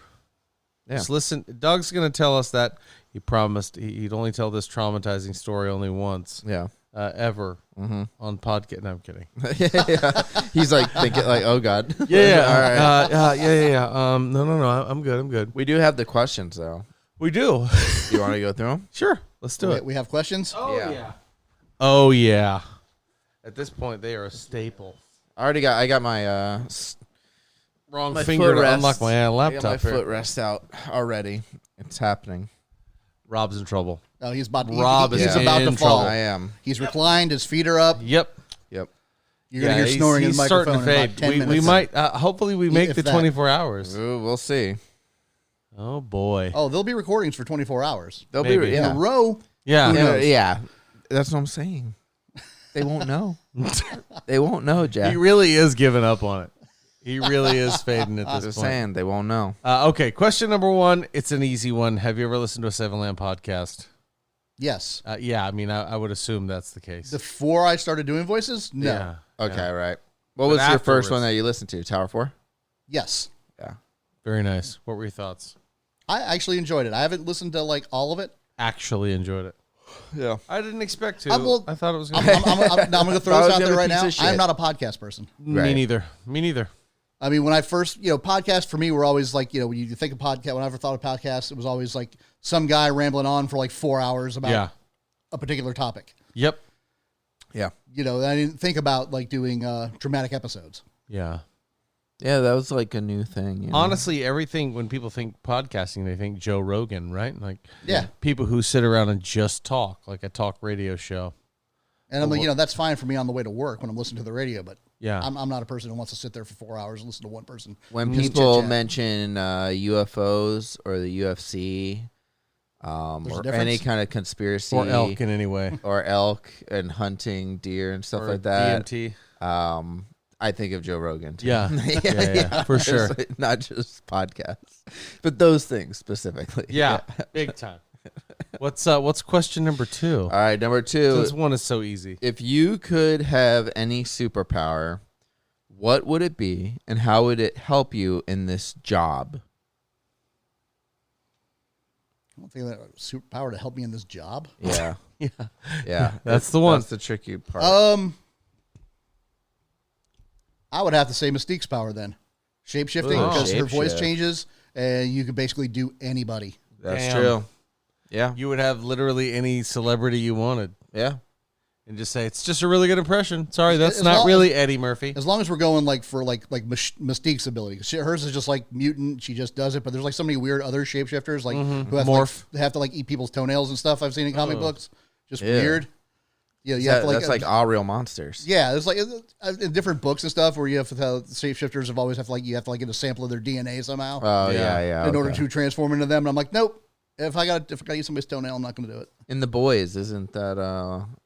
Speaker 2: Yeah.
Speaker 1: Just listen. Doug's gonna tell us that he promised he'd only tell this traumatizing story only once.
Speaker 2: Yeah.
Speaker 1: ever on podcast. No, I'm kidding.
Speaker 2: Yeah. He's like thinking like, oh God.
Speaker 1: Yeah.
Speaker 2: All right.
Speaker 1: Yeah. No. I'm good.
Speaker 2: We do have the questions though.
Speaker 1: We do.
Speaker 2: You want to go through them?
Speaker 1: Sure. Let's do it.
Speaker 3: We have questions.
Speaker 1: Oh yeah. At this point, they are a staple.
Speaker 2: I got my
Speaker 1: Wrong
Speaker 2: my
Speaker 1: finger to
Speaker 2: footrest.
Speaker 1: unlock my
Speaker 2: I got
Speaker 1: laptop.
Speaker 2: my
Speaker 1: here.
Speaker 2: footrest out already. It's happening.
Speaker 1: Rob's in trouble.
Speaker 3: Oh, he's about.
Speaker 1: Rob
Speaker 3: he's
Speaker 1: is
Speaker 3: about to
Speaker 1: in
Speaker 3: fall.
Speaker 1: trouble.
Speaker 2: I am.
Speaker 3: He's reclined. His feet are up.
Speaker 1: Yep.
Speaker 2: Yep.
Speaker 3: You're gonna hear snoring in the
Speaker 1: starting
Speaker 3: microphone
Speaker 1: to
Speaker 3: in about
Speaker 1: fade.
Speaker 3: 10
Speaker 1: We
Speaker 3: minutes.
Speaker 1: might. Hopefully, we make
Speaker 3: If
Speaker 1: the
Speaker 3: that.
Speaker 1: 24 hours.
Speaker 2: Ooh, we'll see.
Speaker 1: Oh boy.
Speaker 3: Oh, there'll be recordings for 24 hours
Speaker 2: They'll
Speaker 1: Maybe.
Speaker 2: be
Speaker 3: in a row.
Speaker 1: Yeah.
Speaker 3: Who knows?
Speaker 2: Yeah. That's what I'm saying. They won't know. They won't know, Jack.
Speaker 1: He really is giving up on it. He really is fading at
Speaker 2: I'm
Speaker 1: this
Speaker 2: just
Speaker 1: point.
Speaker 2: saying they won't know.
Speaker 1: Okay, question number 1. It's an easy one. Have you ever listened to a 7am podcast?
Speaker 3: Yes.
Speaker 1: Yeah, I mean, I would assume that's the case.
Speaker 3: Before I started doing voices, no.
Speaker 1: Yeah.
Speaker 2: Okay,
Speaker 1: yeah.
Speaker 2: right. What
Speaker 1: But
Speaker 2: was your
Speaker 1: afterwards-
Speaker 2: first one that you listened to? Tower 4?
Speaker 3: Yes.
Speaker 2: Yeah.
Speaker 1: Very nice. What were your thoughts?
Speaker 3: I actually enjoyed it. I haven't listened to like all of it.
Speaker 1: Actually enjoyed it.
Speaker 2: Yeah.
Speaker 1: I didn't expect to.
Speaker 3: Well,
Speaker 1: I thought it was
Speaker 3: I'm,
Speaker 1: going to
Speaker 3: I'm going to throw
Speaker 2: I
Speaker 3: this
Speaker 2: was
Speaker 3: out
Speaker 2: gonna
Speaker 3: there right
Speaker 2: piece
Speaker 3: now.
Speaker 2: of shit.
Speaker 3: I'm not a podcast person.
Speaker 1: Me
Speaker 2: Right.
Speaker 1: neither.
Speaker 3: I mean, when I first, podcasts for me were always like, when you think of podcast, when I ever thought of podcasts, it was always like some guy rambling on for like 4 hours about
Speaker 1: Yeah.
Speaker 3: a particular topic.
Speaker 1: Yep.
Speaker 2: Yeah.
Speaker 3: I didn't think about like doing dramatic episodes.
Speaker 1: Yeah.
Speaker 2: Yeah, that was like a new thing. You know?
Speaker 1: Honestly, everything, when people think podcasting, they think Joe Rogan, right? Like
Speaker 3: Yeah.
Speaker 1: people who sit around and just talk, like a talk radio show.
Speaker 3: And I'm like, that's fine for me on the way to work when I'm listening to the radio, but
Speaker 1: Yeah.
Speaker 3: I'm not a person who wants to sit there for 4 hours and listen to one person.
Speaker 2: When
Speaker 3: just
Speaker 2: people
Speaker 3: chit-chat.
Speaker 2: mention UFOs or the UFC
Speaker 3: There's a
Speaker 2: or
Speaker 3: difference?
Speaker 2: any kind of conspiracy
Speaker 1: Or elk in any way.
Speaker 2: or elk and hunting deer and stuff
Speaker 1: Or
Speaker 2: like that,
Speaker 1: DMT.
Speaker 2: I think of Joe Rogan too.
Speaker 1: Yeah. Yeah, for sure.
Speaker 2: It's like not just podcasts, but those things specifically.
Speaker 1: Yeah. Big time. What's question number 2?
Speaker 2: All right, number 2.
Speaker 1: This one is so easy.
Speaker 2: If you could have any superpower, what would it be, and how would it help you in this job?
Speaker 3: I don't think that a superpower to help me in this job.
Speaker 2: Yeah,
Speaker 1: Yeah.
Speaker 2: yeah.
Speaker 1: That's the one.
Speaker 2: That's the tricky part.
Speaker 3: I would have to say Mystique's power then. Shape-shifting,
Speaker 2: Ooh,
Speaker 3: because her voice
Speaker 2: shape-shift.
Speaker 3: changes, and you can basically do anybody.
Speaker 2: That's
Speaker 1: Damn.
Speaker 2: true. Yeah,
Speaker 1: You would have literally any celebrity you wanted
Speaker 2: yeah.
Speaker 1: and just say, it's just a really good impression. Sorry, that's
Speaker 3: As
Speaker 1: not
Speaker 3: long-
Speaker 1: really Eddie Murphy.
Speaker 3: As long as we're going like for like Mystique's ability. Hers is just like mutant. She just does it. But there's like so many weird other shapeshifters like who have
Speaker 1: Morph.
Speaker 3: they have to like eat people's toenails and stuff. I've seen in comic books. Just
Speaker 2: Yeah.
Speaker 3: weird. Yeah, you have to
Speaker 2: That's like all real monsters.
Speaker 3: yeah. There's like in different books and stuff where you have to shapeshifters have always have to like you have to like get a sample of their DNA somehow
Speaker 2: Oh
Speaker 1: Yeah.
Speaker 2: yeah.
Speaker 3: in order
Speaker 2: okay.
Speaker 3: to transform into them. And I'm like, nope. If I got to eat somebody's toenail, I'm not going to do it.
Speaker 2: In The Boys, isn't that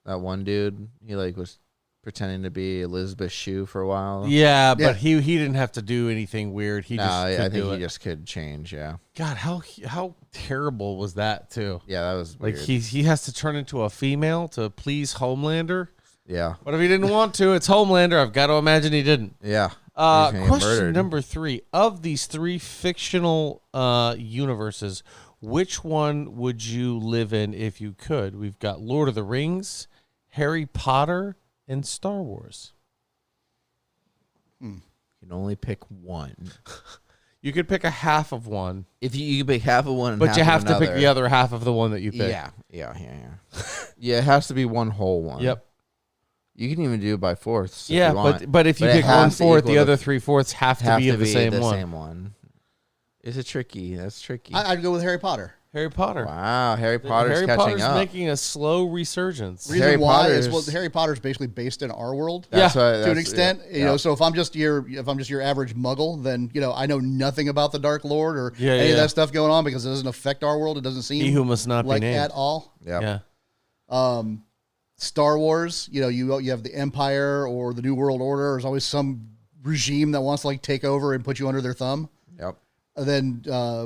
Speaker 2: that one dude? He like was pretending to be Elizabeth Shue for a while.
Speaker 1: Yeah,
Speaker 3: Yeah.
Speaker 1: but he didn't have to do anything weird. He
Speaker 2: No,
Speaker 1: just
Speaker 2: I
Speaker 1: could
Speaker 2: think
Speaker 1: do
Speaker 2: he
Speaker 1: it.
Speaker 2: just could change. Yeah,
Speaker 1: God, how terrible was that too?
Speaker 2: yeah. That was
Speaker 1: Like
Speaker 2: weird.
Speaker 1: he has to turn into a female to please Homelander.
Speaker 2: Yeah,
Speaker 1: What if he didn't want to? It's Homelander. I've got to imagine he didn't.
Speaker 2: yeah. He's gonna get
Speaker 1: Question
Speaker 2: murdered.
Speaker 1: number 3. Of these 3 fictional universes, which one would you live in if you could? We've got Lord of the Rings, Harry Potter, and Star Wars.
Speaker 2: You can only pick one.
Speaker 1: You could pick a half of one,
Speaker 2: If you pick half of one, and
Speaker 1: but
Speaker 2: half
Speaker 1: you
Speaker 2: of
Speaker 1: have to pick
Speaker 2: another.
Speaker 1: the other half of the one that you pick.
Speaker 2: Yeah. Yeah, it has to be one whole one.
Speaker 1: Yep.
Speaker 2: You can even do it by fourths.
Speaker 1: Yeah,
Speaker 2: if you want.
Speaker 1: but if you
Speaker 2: But it
Speaker 1: pick
Speaker 2: has to
Speaker 1: 1/4,
Speaker 2: equal
Speaker 1: the
Speaker 2: the-
Speaker 1: other 3/4 have to be of the same one.
Speaker 2: same one. Is it tricky? That's tricky.
Speaker 3: I'd go with Harry Potter.
Speaker 1: Harry Potter.
Speaker 2: Wow, Harry Potter's
Speaker 1: Harry
Speaker 2: catching
Speaker 1: Potter's
Speaker 2: up.
Speaker 1: making a slow resurgence.
Speaker 3: Reason
Speaker 2: Harry
Speaker 3: why
Speaker 2: Potter's-
Speaker 3: is Harry Potter's basically based in our world.
Speaker 2: That's
Speaker 1: Yeah,
Speaker 2: why-
Speaker 3: To an
Speaker 2: that's-
Speaker 3: extent,
Speaker 2: yeah,
Speaker 3: you know.
Speaker 2: yeah.
Speaker 3: So if I'm just your average Muggle, then I know nothing about the Dark Lord or
Speaker 1: Yeah,
Speaker 3: any of
Speaker 1: yeah.
Speaker 3: that stuff going on because it doesn't affect our world. It doesn't seem
Speaker 1: He who must not be
Speaker 3: like
Speaker 1: named.
Speaker 3: at all.
Speaker 2: Yep.
Speaker 1: Yeah.
Speaker 3: Star Wars, you have the Empire or the New World Order. There's always some regime that wants to like take over and put you under their thumb.
Speaker 2: Yep.
Speaker 3: And then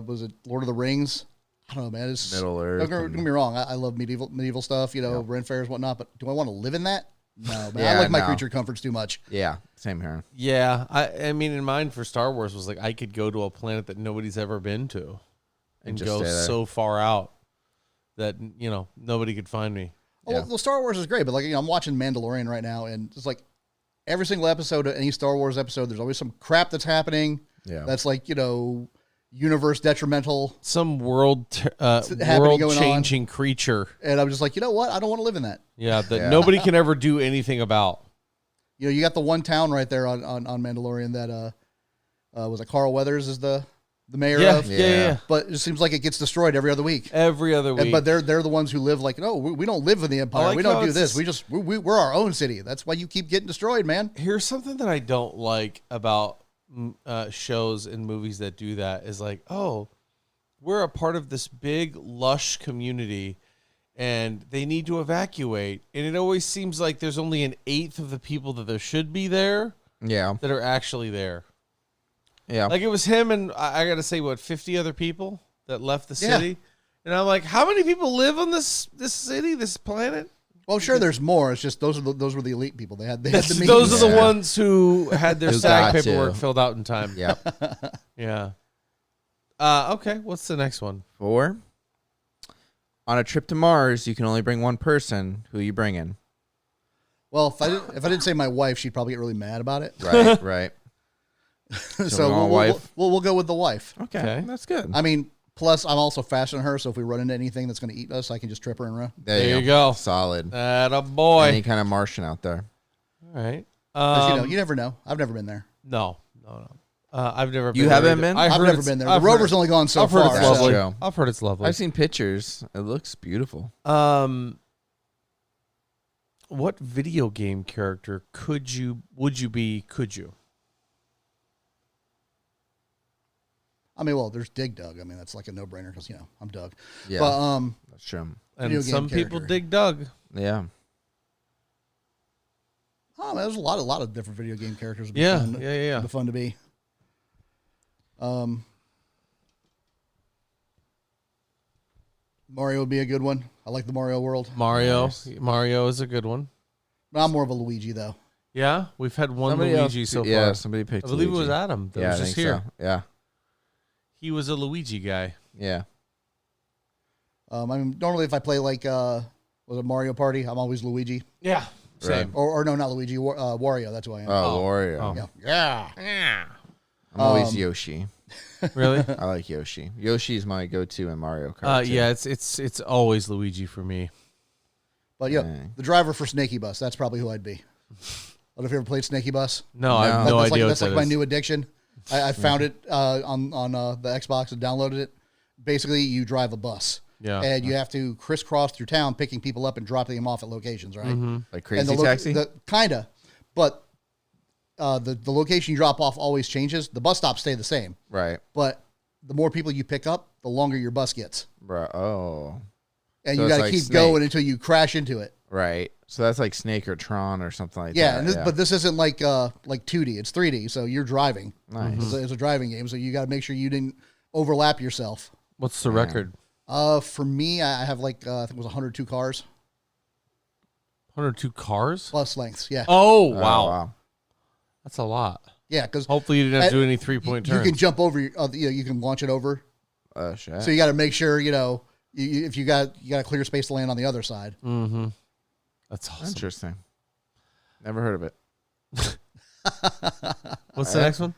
Speaker 3: was it Lord of the Rings? I don't know, man. It's
Speaker 2: Middle Earth
Speaker 3: Don't get me wrong. I love medieval stuff. Ren fairs, whatnot. But do I want to live in that? No, man. I
Speaker 2: Yeah,
Speaker 3: like my
Speaker 2: no.
Speaker 3: creature comforts too much.
Speaker 2: Yeah. Same here.
Speaker 1: Yeah, I mean, in mine for Star Wars was like I could go to a planet that nobody's ever been to, and
Speaker 2: just
Speaker 1: go
Speaker 2: stay there.
Speaker 1: so far out that nobody could find me.
Speaker 3: Well, Star Wars is great, but like I'm watching Mandalorian right now, and it's like every single episode of any Star Wars episode, there's always some crap that's happening.
Speaker 2: Yeah.
Speaker 3: That's like universe detrimental.
Speaker 1: Some world changing creature.
Speaker 3: And I'm just like, you know what? I don't want to live in that.
Speaker 1: Yeah, that nobody can ever do anything about.
Speaker 3: You got the one town right there on Mandalorian that was it Carl Weathers is the mayor of?
Speaker 1: Yeah.
Speaker 3: But it seems like it gets destroyed every other week.
Speaker 1: But
Speaker 3: they're the ones who live like, no, we don't live in the Empire.
Speaker 1: Like
Speaker 3: we don't do this. We're our own city. That's why you keep getting destroyed, man.
Speaker 1: Here's something that I don't like about shows and movies that do that is like, oh, we're a part of this big, lush community, and they need to evacuate. And it always seems like there's only an eighth of the people that there should be there that are actually there.
Speaker 2: Yeah.
Speaker 1: Like it was him and I got to say, 50 other people that left the city? And I'm like, how many people live on this city, this planet?
Speaker 3: Well, sure, there's more. It's just those were the elite people. They had the means.
Speaker 1: Those are the ones who had their SAG paperwork filled out in time.
Speaker 2: Yep.
Speaker 1: Yeah. Okay, what's the next one?
Speaker 2: 4. On a trip to Mars, you can only bring one person. Who you bringing?
Speaker 3: Well, if I didn't say my wife, she'd probably get really mad about it.
Speaker 2: Right.
Speaker 3: So we'll go with the wife.
Speaker 2: Okay, that's good.
Speaker 3: I mean, plus I'm also faster than her, so if we run into anything that's going to eat us, I can just trip her and run.
Speaker 2: There you go. Solid.
Speaker 1: Attaboy.
Speaker 2: Any kind of Martian out there.
Speaker 1: All right.
Speaker 3: You never know. I've never been there.
Speaker 1: No. I've never been.
Speaker 2: You haven't been?
Speaker 3: I've never been there. The rover's only gone so far.
Speaker 1: I've heard it's lovely. I've heard it's lovely.
Speaker 2: I've seen pictures. It looks beautiful.
Speaker 1: What video game character would you be?
Speaker 3: I mean, well, there's Dig Dug. I mean, that's like a no-brainer because I'm Doug.
Speaker 2: Yeah,
Speaker 3: but
Speaker 2: that's true.
Speaker 1: And some people dig Doug.
Speaker 2: Yeah.
Speaker 3: Oh, man, there's a lot of different video game characters.
Speaker 1: Yeah.
Speaker 3: It'd be fun to be. Mario would be a good one. I like the Mario world.
Speaker 1: Mario is a good one.
Speaker 3: But I'm more of a Luigi though.
Speaker 1: Yeah, we've had one Luigi so far.
Speaker 2: Yeah, somebody picked.
Speaker 1: I believe
Speaker 2: Luigi.
Speaker 1: it was Adam. That was just here.
Speaker 2: So. Yeah.
Speaker 1: He was a Luigi guy.
Speaker 2: Yeah.
Speaker 3: I mean, normally if I play like was it Mario Party, I'm always Luigi.
Speaker 1: Yeah. Same.
Speaker 2: Right.
Speaker 3: Or no, not Luigi. Wario. That's who I am.
Speaker 2: Oh, Wario.
Speaker 1: Oh.
Speaker 3: Yeah.
Speaker 2: I'm always Yoshi.
Speaker 1: Really?
Speaker 2: I like Yoshi. Yoshi's my go-to in Mario Kart.
Speaker 1: Yeah, it's always Luigi for me.
Speaker 3: But the driver for Snaky Bus. That's probably who I'd be. I don't know if you ever played Snaky Bus.
Speaker 1: No, I have no idea.
Speaker 3: That's like my new addiction. I found it on the Xbox and downloaded it. Basically, you drive a bus.
Speaker 1: Yeah.
Speaker 3: And you have to crisscross through town, picking people up and dropping them off at locations, right?
Speaker 1: Mm-hmm.
Speaker 2: Like Crazy Taxi?
Speaker 3: Kinda. But the location you drop off always changes. The bus stops stay the same.
Speaker 2: Right.
Speaker 3: But the more people you pick up, the longer your bus gets.
Speaker 2: Bro. Oh.
Speaker 3: And
Speaker 2: So
Speaker 3: you got to
Speaker 2: like
Speaker 3: keep
Speaker 2: Snake.
Speaker 3: going until you crash into it.
Speaker 2: Right. So that's like Snake or Tron or something like
Speaker 3: Yeah,
Speaker 2: that.
Speaker 3: but this isn't like 2D. It's 3D, so you're driving.
Speaker 2: Nice.
Speaker 3: It's a driving game, so you got to make sure you didn't overlap yourself.
Speaker 1: What's the record?
Speaker 3: For me, I have I think it was 102 cars.
Speaker 1: 102 cars?
Speaker 3: Plus lengths, yeah.
Speaker 1: Oh, wow. That's a lot.
Speaker 3: Yeah, because
Speaker 1: hopefully you didn't have to do any 3-point turns.
Speaker 3: You can jump over, you can launch it over.
Speaker 2: Oh, shit.
Speaker 3: So you got to make sure, if you got a clear space to land on the other side.
Speaker 1: Mm-hmm. That's awesome.
Speaker 2: Interesting. Never heard of it.
Speaker 1: What's the next one?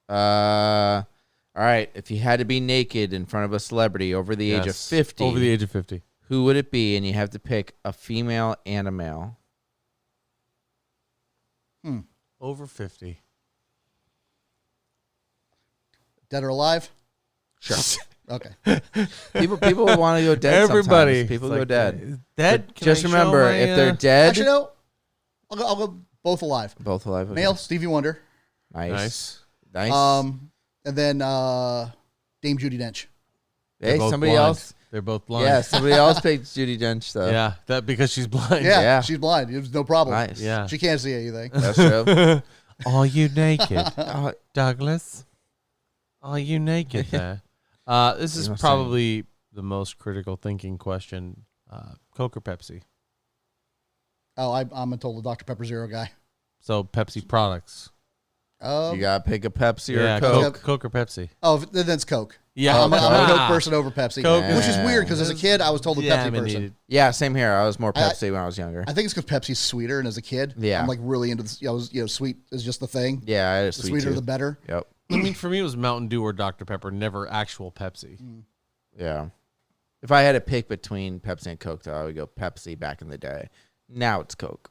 Speaker 2: All right. If you had to be naked in front of a celebrity over the age of 50.
Speaker 1: Over the age of 50.
Speaker 2: Who would it be? And you have to pick a female and a male.
Speaker 1: Over 50.
Speaker 3: Dead or alive?
Speaker 2: Sure.
Speaker 3: Okay.
Speaker 2: People want to go dead.
Speaker 1: Everybody.
Speaker 2: Sometimes. People go dead.
Speaker 1: Dead?
Speaker 2: Just remember, if they're dead.
Speaker 3: Actually, no. I'll go both alive.
Speaker 2: Both alive. Okay.
Speaker 3: Male, Stevie Wonder.
Speaker 2: Nice.
Speaker 3: And then Dame Judi Dench.
Speaker 2: Hey, somebody
Speaker 1: blind.
Speaker 2: else.
Speaker 1: They're both blind.
Speaker 2: Yeah, somebody else picked Judi Dench, though.
Speaker 1: Yeah, that because she's blind.
Speaker 3: Yeah, she's blind. It was no problem.
Speaker 2: Nice.
Speaker 1: Yeah.
Speaker 3: She can't see anything.
Speaker 2: That's true.
Speaker 1: Are you naked, Douglas? Are you naked there? This is probably the most critical thinking question. Coke or Pepsi?
Speaker 3: Oh, I'm a total Dr. Pepper Zero guy.
Speaker 1: So Pepsi products.
Speaker 2: You gotta pick a Pepsi or
Speaker 1: Yeah,
Speaker 2: a Coke.
Speaker 1: Coke or Pepsi.
Speaker 3: Oh, then it's Coke.
Speaker 1: Yeah.
Speaker 3: I'm a Coke person over Pepsi,
Speaker 1: Coke
Speaker 3: which is weird because as a kid I was told a Pepsi person.
Speaker 2: Yeah, same here. I was more Pepsi when I was younger.
Speaker 3: I think it's because Pepsi's sweeter, and as a kid, I'm like really into this. I was, sweet is just the thing.
Speaker 2: Yeah, I had a
Speaker 3: the
Speaker 2: sweet
Speaker 3: sweeter
Speaker 2: tooth.
Speaker 3: the better.
Speaker 2: Yep.
Speaker 1: I mean, for me, it was Mountain Dew or Dr. Pepper, never actual Pepsi.
Speaker 2: Yeah. If I had to pick between Pepsi and Coke, though, I would go Pepsi back in the day. Now it's Coke.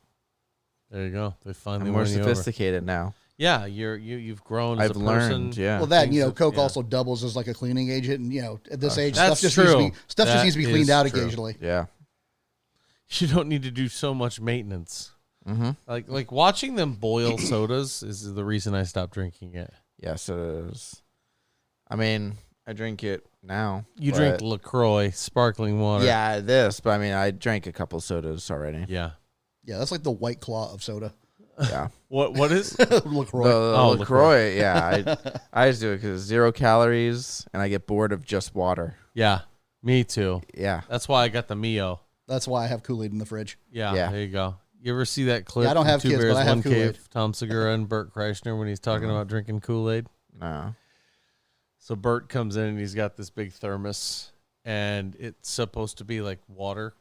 Speaker 1: There you go. They finally
Speaker 2: I'm more
Speaker 1: won you over.
Speaker 2: sophisticated now.
Speaker 1: Yeah, you've grown as
Speaker 2: I've
Speaker 1: a person.
Speaker 2: learned, yeah.
Speaker 3: Well, that
Speaker 1: Things
Speaker 3: Coke
Speaker 1: yeah.
Speaker 3: also doubles as like a cleaning agent, and at this age,
Speaker 1: That's
Speaker 3: stuff just
Speaker 1: true.
Speaker 3: needs to be cleaned
Speaker 1: That
Speaker 3: out
Speaker 1: is true.
Speaker 3: occasionally.
Speaker 2: Yeah.
Speaker 1: You don't need to do so much maintenance.
Speaker 2: Mm-hmm.
Speaker 1: Like watching them boil sodas is the reason I stopped drinking it.
Speaker 2: Yes, it is. I mean, I drink it now.
Speaker 1: You drink LaCroix, sparkling water.
Speaker 2: Yeah, but I mean, I drank a couple sodas already.
Speaker 1: Yeah.
Speaker 3: Yeah, that's like the White Claw of soda.
Speaker 2: Yeah.
Speaker 1: What is?
Speaker 3: LaCroix.
Speaker 2: The LaCroix, yeah. I just do it because 0 calories, and I get bored of just water.
Speaker 1: Yeah, me too.
Speaker 2: Yeah.
Speaker 1: That's why I got the Mio.
Speaker 3: That's why I have Kool-Aid in the fridge.
Speaker 1: Yeah,
Speaker 2: Yeah.
Speaker 1: there you go. You ever see that clip?
Speaker 3: Yeah, I don't
Speaker 1: from
Speaker 3: have
Speaker 1: Two
Speaker 3: kids,
Speaker 1: Bears,
Speaker 3: but I have
Speaker 1: One
Speaker 3: Kool-Aid.
Speaker 1: Cave, Tom Segura and Bert Kreischer when he's talking about drinking Kool-Aid.
Speaker 2: No.
Speaker 1: So Bert comes in and he's got this big thermos, and it's supposed to be like water.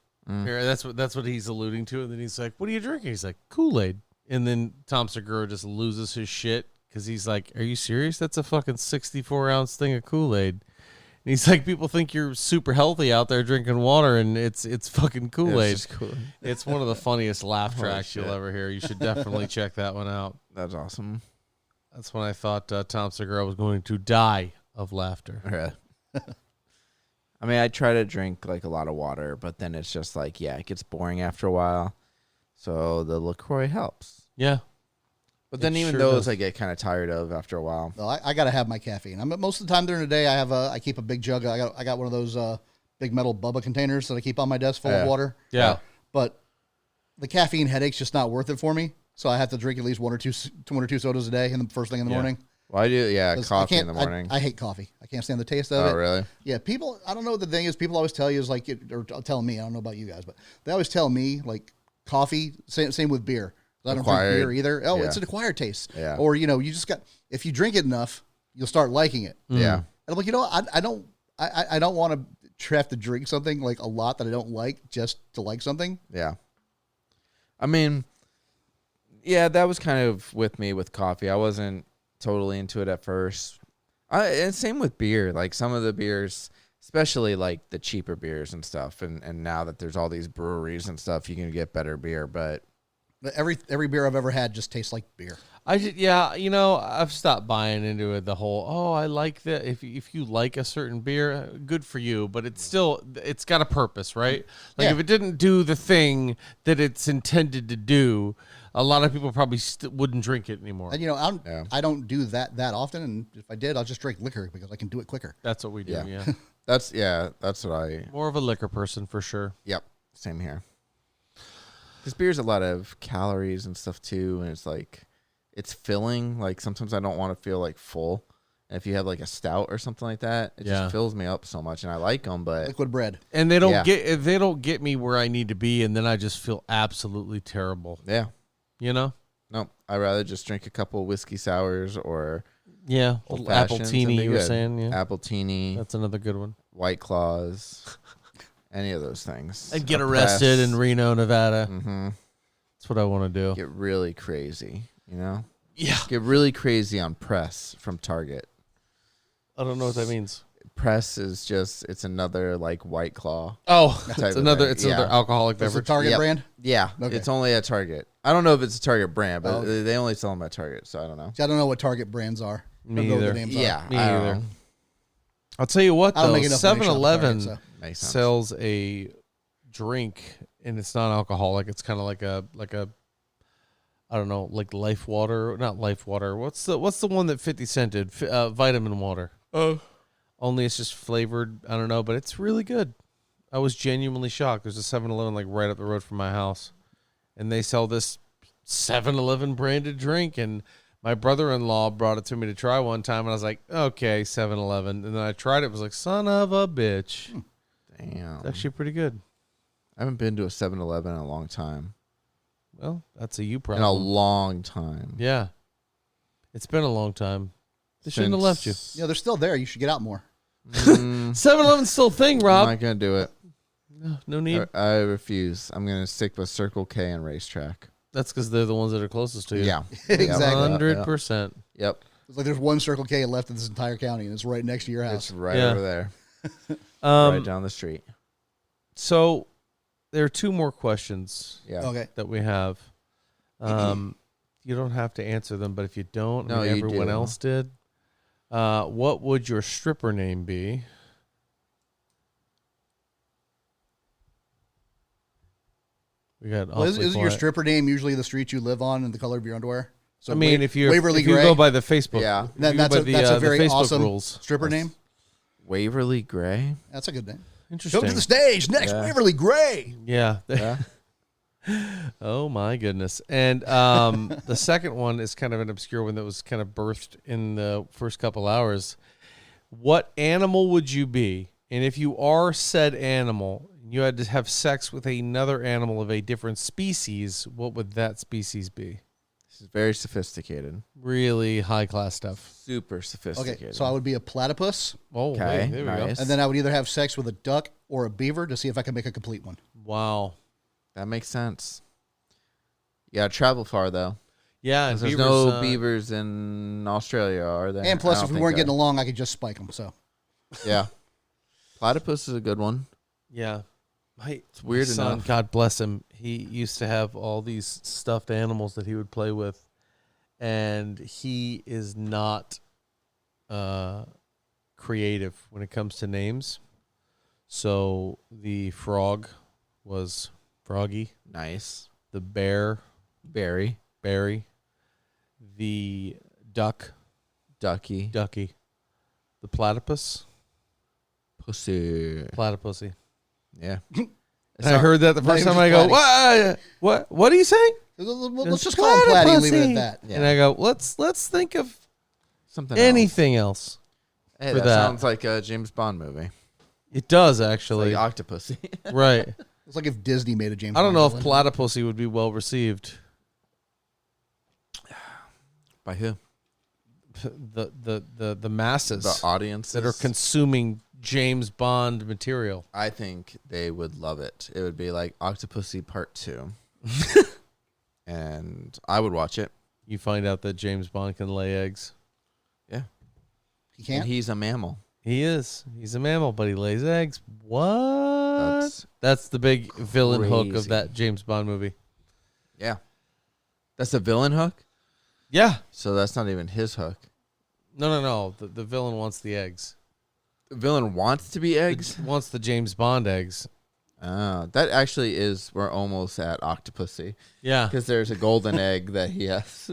Speaker 1: Here, that's what he's alluding to. And then he's like, "What are you drinking?" He's like, "Kool-Aid." And then Tom Segura just loses his shit because he's like, "Are you serious? That's a fucking 64-ounce thing of Kool-Aid." And he's like, "People think you're super healthy out there drinking water, and it's fucking Kool-Aid."
Speaker 2: It's just Kool-Aid.
Speaker 1: It's one of the funniest laugh
Speaker 2: Holy
Speaker 1: tracks you'll
Speaker 2: shit.
Speaker 1: ever hear. You should definitely check that one out.
Speaker 2: That's awesome.
Speaker 1: That's when I thought Tom Segura was going to die of laughter.
Speaker 2: Yeah. I mean, I try to drink like a lot of water, but then it's just like, it gets boring after a while. So the LaCroix helps.
Speaker 1: Yeah.
Speaker 2: But then
Speaker 1: It
Speaker 2: even
Speaker 1: sure
Speaker 2: those
Speaker 1: does.
Speaker 2: I get kind of tired of after a while.
Speaker 3: Well, I got to have my caffeine. Most of the time during the day, I keep a big jug. I got one of those big metal Bubba containers that I keep on my desk full of water.
Speaker 1: Yeah.
Speaker 3: But the caffeine headache's just not worth it for me. So I have to drink at least one or two sodas a day in the first thing in the morning.
Speaker 2: Well, I do,
Speaker 3: 'Cause
Speaker 2: coffee
Speaker 3: I
Speaker 2: in the morning.
Speaker 3: I hate coffee. I can't stand the taste of it.
Speaker 2: Oh, really?
Speaker 3: Yeah, people. I don't know what the thing is. People always tell you is like, or tell me. I don't know about you guys, but they always tell me like coffee. Same with beer. I don't drink beer either. Oh, it's an acquired taste.
Speaker 2: Yeah.
Speaker 3: Or you just got. If you drink it enough, you'll start liking it.
Speaker 2: Yeah.
Speaker 3: And I'm like, I don't want to have to drink something like a lot that I don't like just to like something.
Speaker 2: Yeah. I mean, yeah, that was kind of with me with coffee. I wasn't totally into it at first. And same with beer. Like some of the beers, especially like the cheaper beers and stuff. And now that there's all these breweries and stuff, you can get better beer. But
Speaker 3: Every beer I've ever had just tastes like beer.
Speaker 1: I've stopped buying into it. The whole, I like that. If you like a certain beer, good for you. But it's got a purpose, right? Like
Speaker 3: Yeah.
Speaker 1: if it didn't do the thing that it's intended to do, a lot of people probably wouldn't drink it anymore.
Speaker 3: And I don't do that often. And if I did, I'll just drink liquor because I can do it quicker.
Speaker 1: That's what we do. Yeah,
Speaker 2: that's what I.
Speaker 1: more of a liquor person for sure.
Speaker 2: Yep. Same here. Because beer's a lot of calories and stuff too. And it's like, it's filling. Like sometimes I don't want to feel like full. And if you have like a stout or something like that, it just fills me up so much. And I like them, but
Speaker 3: Liquid bread.
Speaker 1: And they don't get me where I need to be, and then I just feel absolutely terrible.
Speaker 2: yeah.
Speaker 1: No,
Speaker 2: I'd rather just drink a couple whiskey sours or
Speaker 1: yeah,
Speaker 2: old
Speaker 1: little apple
Speaker 2: fashions
Speaker 1: teeny.
Speaker 2: and be
Speaker 1: You were
Speaker 2: good.
Speaker 1: saying, yeah,
Speaker 2: Apple teeny,
Speaker 1: that's another good one.
Speaker 2: White Claws, any of those things.
Speaker 1: I'd get
Speaker 2: A
Speaker 1: arrested
Speaker 2: press.
Speaker 1: in Reno, Nevada.
Speaker 2: Mm-hmm.
Speaker 1: That's what I want to do.
Speaker 2: Get really crazy,
Speaker 1: Yeah,
Speaker 2: Get really crazy on Press from Target.
Speaker 1: I don't know what that means.
Speaker 2: Press is it's another like White Claw.
Speaker 1: Oh,
Speaker 2: type
Speaker 1: it's
Speaker 2: of
Speaker 1: another
Speaker 2: thing.
Speaker 1: another alcoholic
Speaker 3: That's the
Speaker 1: beverage.
Speaker 3: Target
Speaker 2: Yep.
Speaker 3: brand.
Speaker 2: Yeah,
Speaker 3: Okay.
Speaker 2: it's only at Target. I don't know if it's a Target brand, but
Speaker 3: Oh, okay.
Speaker 2: they only sell them at Target, so I don't know.
Speaker 3: See, I don't know what Target brands are.
Speaker 1: Me
Speaker 3: I don't know what
Speaker 1: either.
Speaker 3: the names
Speaker 2: Yeah,
Speaker 1: Me
Speaker 2: I don't
Speaker 1: either.
Speaker 2: know.
Speaker 1: I'll tell you what,
Speaker 3: I don't
Speaker 1: though,
Speaker 3: make enough money shopping at
Speaker 1: 7-Eleven
Speaker 3: Target,
Speaker 2: Makes sense.
Speaker 1: sells a drink, and it's not alcoholic. It's kind of like a I don't know, like Life Water, not Life Water. What's the one that 50 Cent did? Vitamin water. Oh, only it's just flavored. I don't know, but it's really good. I was genuinely shocked. There's a 7-Eleven like right up the road from my house, and they sell this 7-Eleven branded drink. And my brother-in-law brought it to me to try one time, and I was like, okay, 7-Eleven. And then I tried it. It was like, son of a bitch.
Speaker 2: Damn.
Speaker 1: It's actually pretty good.
Speaker 2: I haven't been to a 7-Eleven in a long time.
Speaker 1: Well, that's a you
Speaker 2: In
Speaker 1: problem.
Speaker 2: a long time.
Speaker 1: Yeah. It's been a long time. They shouldn't have left you.
Speaker 3: Yeah, they're still there. You should get out more.
Speaker 1: 7-Eleven's still a thing, Rob.
Speaker 2: I'm not going to do it.
Speaker 1: No need.
Speaker 2: I refuse. I'm going to stick with Circle K and Racetrack.
Speaker 1: That's because they're the ones that are closest to you.
Speaker 2: Yeah.
Speaker 3: Exactly.
Speaker 1: 100%.
Speaker 2: Yep.
Speaker 3: It's like there's one Circle K left in this entire county, and it's right next to your house.
Speaker 2: It's right over there. Right down the street.
Speaker 1: So there are 2 more questions
Speaker 3: Okay.
Speaker 1: that we have. You don't have to answer them, but if you don't,
Speaker 2: No,
Speaker 1: everyone else did. What would your stripper name be? We got.
Speaker 3: Well, isn't your stripper name usually the street you live on and the color of your underwear? So
Speaker 1: I mean, if you
Speaker 3: Waverly Gray,
Speaker 1: go by the Facebook,
Speaker 3: that's a very awesome
Speaker 1: rules.
Speaker 3: stripper name.
Speaker 2: Waverly Gray.
Speaker 3: That's a good name.
Speaker 1: Interesting.
Speaker 3: Come to the stage next, Waverly Gray.
Speaker 1: Yeah.
Speaker 2: Yeah.
Speaker 1: Oh my goodness. And the second one is kind of an obscure one that was kind of birthed in the first couple hours. What animal would you be? And if you are said animal, you had to have sex with another animal of a different species, what would that species be?
Speaker 2: This is very sophisticated.
Speaker 1: Really high class stuff.
Speaker 2: Super sophisticated.
Speaker 3: Okay, so I would be a platypus.
Speaker 1: Oh,
Speaker 2: Okay,
Speaker 1: wait, there we go.
Speaker 2: nice.
Speaker 3: And then I would either have sex with a duck or a beaver to see if I can make a complete one.
Speaker 1: Wow.
Speaker 2: That makes sense. You gotta travel far though.
Speaker 1: Yeah, and
Speaker 2: There's no beavers in Australia, are there?
Speaker 3: And plus, if we weren't getting along, I could just spike them. So
Speaker 2: Yeah. Platypus is a good one.
Speaker 1: Yeah.
Speaker 2: It's weird
Speaker 1: son,
Speaker 2: enough.
Speaker 1: God bless him. He used to have all these stuffed animals that he would play with, and he is not creative when it comes to names. So the frog was Froggy.
Speaker 2: Nice.
Speaker 1: The bear,
Speaker 2: Barry.
Speaker 1: Barry. The duck,
Speaker 2: Ducky.
Speaker 1: Ducky. The platypus,
Speaker 2: Pussy.
Speaker 1: Platypusy.
Speaker 2: Yeah.
Speaker 1: And I heard that the first time. I go, what? What are you saying?
Speaker 3: let's just call him Platty and leave it at that.
Speaker 2: Yeah.
Speaker 1: And I go, let's think of
Speaker 2: Something
Speaker 1: anything else.
Speaker 2: Hey,
Speaker 1: for
Speaker 2: that
Speaker 1: that.
Speaker 2: sounds like a James Bond movie.
Speaker 1: It does actually,
Speaker 2: Like Octopussy.
Speaker 1: right?
Speaker 3: It's like if Disney made a James
Speaker 1: I don't know if
Speaker 3: Bond villain.
Speaker 1: platypusy would be well received.
Speaker 2: By who?
Speaker 1: The masses
Speaker 2: The audience
Speaker 1: that are consuming James Bond material.
Speaker 2: I think they would love it. It would be like Octopussy Part 2. And I would watch it.
Speaker 1: You find out that James Bond can lay eggs.
Speaker 2: Yeah.
Speaker 3: He can't.
Speaker 2: And he's a mammal.
Speaker 1: He is. He's a mammal, but he lays eggs. What? That's the big villain hook of
Speaker 2: crazy.
Speaker 1: that James Bond movie.
Speaker 2: Yeah. That's the villain hook?
Speaker 1: Yeah.
Speaker 2: So that's not even his hook.
Speaker 1: No. The villain wants the eggs.
Speaker 2: The villain wants to be eggs?
Speaker 1: Wants the James Bond eggs.
Speaker 2: That actually is, we're almost at Octopussy.
Speaker 1: Yeah.
Speaker 2: Because there's a golden egg that he has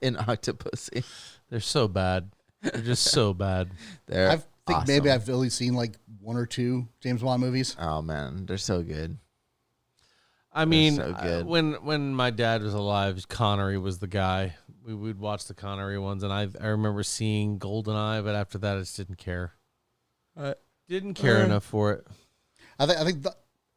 Speaker 2: in Octopussy.
Speaker 1: They're so bad. They're just so bad.
Speaker 2: They're
Speaker 3: I think maybe
Speaker 2: awesome.
Speaker 3: I've only seen like 1 or 2 James Bond movies.
Speaker 2: Oh, man. They're so good.
Speaker 1: I mean,
Speaker 2: so good.
Speaker 1: when my dad was alive, Connery was the guy. We would watch the Connery ones, and I remember seeing GoldenEye, but after that, I just didn't care. Didn't care enough for it.
Speaker 3: I think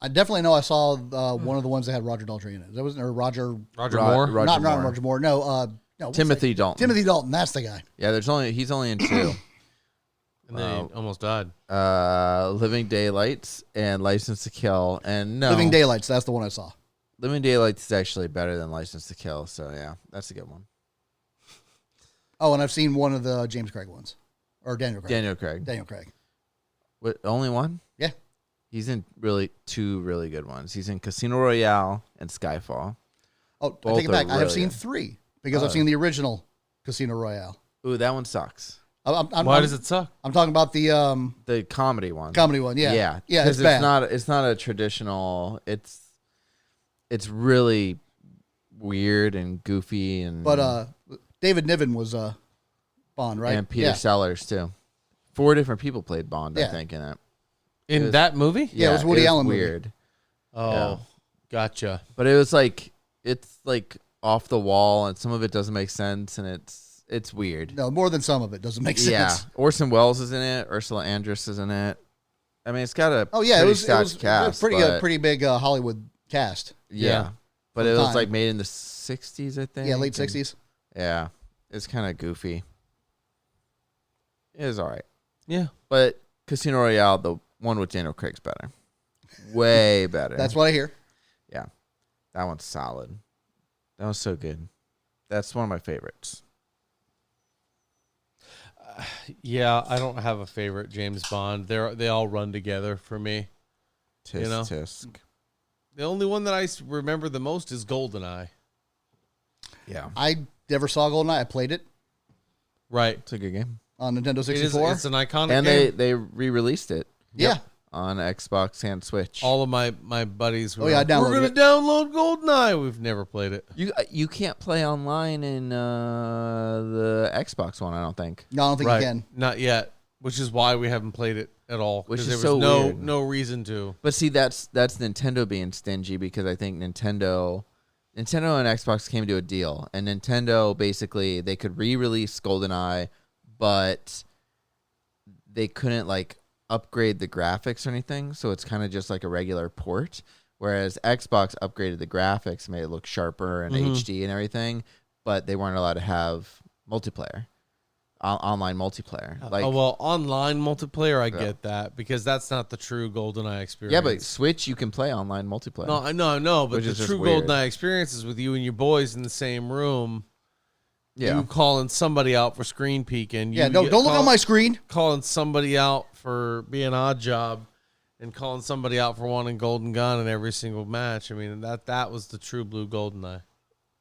Speaker 3: I definitely know I saw one of the ones that had Roger Daltrey in it. That wasn't or Roger
Speaker 1: Moore?
Speaker 2: Roger
Speaker 3: not
Speaker 2: Moore.
Speaker 3: Roger Moore. No, what's
Speaker 2: Timothy
Speaker 3: that?
Speaker 2: Dalton.
Speaker 3: Timothy Dalton. That's the guy.
Speaker 2: Yeah, he's only in 2.
Speaker 1: And then he almost died.
Speaker 2: Living Daylights and License to Kill. And no,
Speaker 3: Living Daylights. That's the one I saw.
Speaker 2: Living Daylights is actually better than License to Kill. So yeah, that's a good one.
Speaker 3: Oh, and I've seen one of the James Craig ones, or Daniel Craig.
Speaker 2: Daniel
Speaker 3: Craig.
Speaker 2: What, only one?
Speaker 3: Yeah.
Speaker 2: He's in 2 really good ones. He's in Casino Royale and Skyfall.
Speaker 3: Oh, I
Speaker 2: Both
Speaker 3: take it back.
Speaker 2: are
Speaker 3: I have
Speaker 2: really
Speaker 3: seen
Speaker 2: good.
Speaker 3: 3 because I've seen the original Casino Royale.
Speaker 2: Ooh, that one sucks.
Speaker 1: Why does it suck?
Speaker 3: I'm talking about the
Speaker 2: The comedy one.
Speaker 3: comedy one. Yeah,
Speaker 2: Yeah.
Speaker 3: yeah. It's
Speaker 2: 'cause
Speaker 3: bad.
Speaker 2: it's not a traditional. It's really weird and goofy and.
Speaker 3: But David Niven was Bond, right?
Speaker 2: And Peter
Speaker 3: yeah.
Speaker 2: Sellers too. 4 different people played Bond, I
Speaker 3: Yeah.
Speaker 2: think, in it.
Speaker 1: In that movie?
Speaker 3: Yeah, it was Woody Allen movie.
Speaker 2: weird.
Speaker 1: Oh,
Speaker 2: Yeah.
Speaker 1: gotcha.
Speaker 2: But it was like it's like off the wall, and some of it doesn't make sense, and it's weird.
Speaker 3: No, more than some of it doesn't make sense.
Speaker 2: Yeah, Orson Welles is in it. Ursula Andress is in it. I mean, it's got a
Speaker 3: Oh yeah, it
Speaker 2: pretty
Speaker 3: was
Speaker 2: stacked cast, but-
Speaker 3: pretty big Hollywood cast.
Speaker 2: yeah.
Speaker 1: Yeah.
Speaker 2: But
Speaker 3: For
Speaker 2: it
Speaker 3: the
Speaker 2: was
Speaker 3: time.
Speaker 2: like made in the 60s, I think.
Speaker 3: Yeah, late
Speaker 2: and-
Speaker 3: '60s.
Speaker 2: Yeah, is kind of goofy. It is all right.
Speaker 1: Yeah.
Speaker 2: But Casino Royale, the one with Daniel Craig's better. Way better.
Speaker 3: That's what I hear.
Speaker 2: Yeah. That one's solid. That was so good. That's one of my favorites.
Speaker 1: Yeah, I don't have a favorite James Bond. They all run together for me.
Speaker 2: Tisk,
Speaker 1: You know?
Speaker 2: tisk.
Speaker 1: The only one that I remember the most is GoldenEye.
Speaker 2: Yeah.
Speaker 3: I never saw GoldenEye. I played it
Speaker 1: Right.
Speaker 2: It's a good game.
Speaker 3: on Nintendo
Speaker 1: It is,
Speaker 3: 64.
Speaker 1: it's an iconic
Speaker 2: And
Speaker 1: game.
Speaker 2: they re-released it
Speaker 3: Yeah.
Speaker 2: on Xbox and Switch.
Speaker 1: All of my buddies were
Speaker 3: Oh, yeah, I
Speaker 1: like, we're
Speaker 3: downloaded
Speaker 1: going
Speaker 3: it.
Speaker 1: to download GoldenEye. We've never played it.
Speaker 2: You can't play online in the Xbox one, I don't think.
Speaker 3: No, I don't think
Speaker 1: Right.
Speaker 3: you can.
Speaker 1: Not yet, which is why we haven't played it at all.
Speaker 2: Which
Speaker 1: 'cause
Speaker 2: is
Speaker 1: there was
Speaker 2: so weird.
Speaker 1: no reason to.
Speaker 2: But see, that's Nintendo being stingy because I think Nintendo and Xbox came to a deal, and Nintendo basically they could re-release GoldenEye, but they couldn't like upgrade the graphics or anything, so it's kind of just like a regular port. Whereas Xbox upgraded the graphics, made it look sharper and HD and everything, but they weren't allowed to have multiplayer, online multiplayer. Like,
Speaker 1: Oh, well, online multiplayer, I get that because that's not the true GoldenEye experience.
Speaker 2: yeah, but Switch you can play online multiplayer.
Speaker 1: No, I know, but
Speaker 2: Which
Speaker 1: the
Speaker 2: is just
Speaker 1: true
Speaker 2: weird.
Speaker 1: GoldenEye experience is with you and your boys in the same room.
Speaker 2: Yeah.
Speaker 1: You calling somebody out for screen peeking.
Speaker 3: Yeah, don't look on my screen.
Speaker 1: Calling somebody out for being odd job, and calling somebody out for wanting golden gun in every single match. I mean, that was the true blue GoldenEye.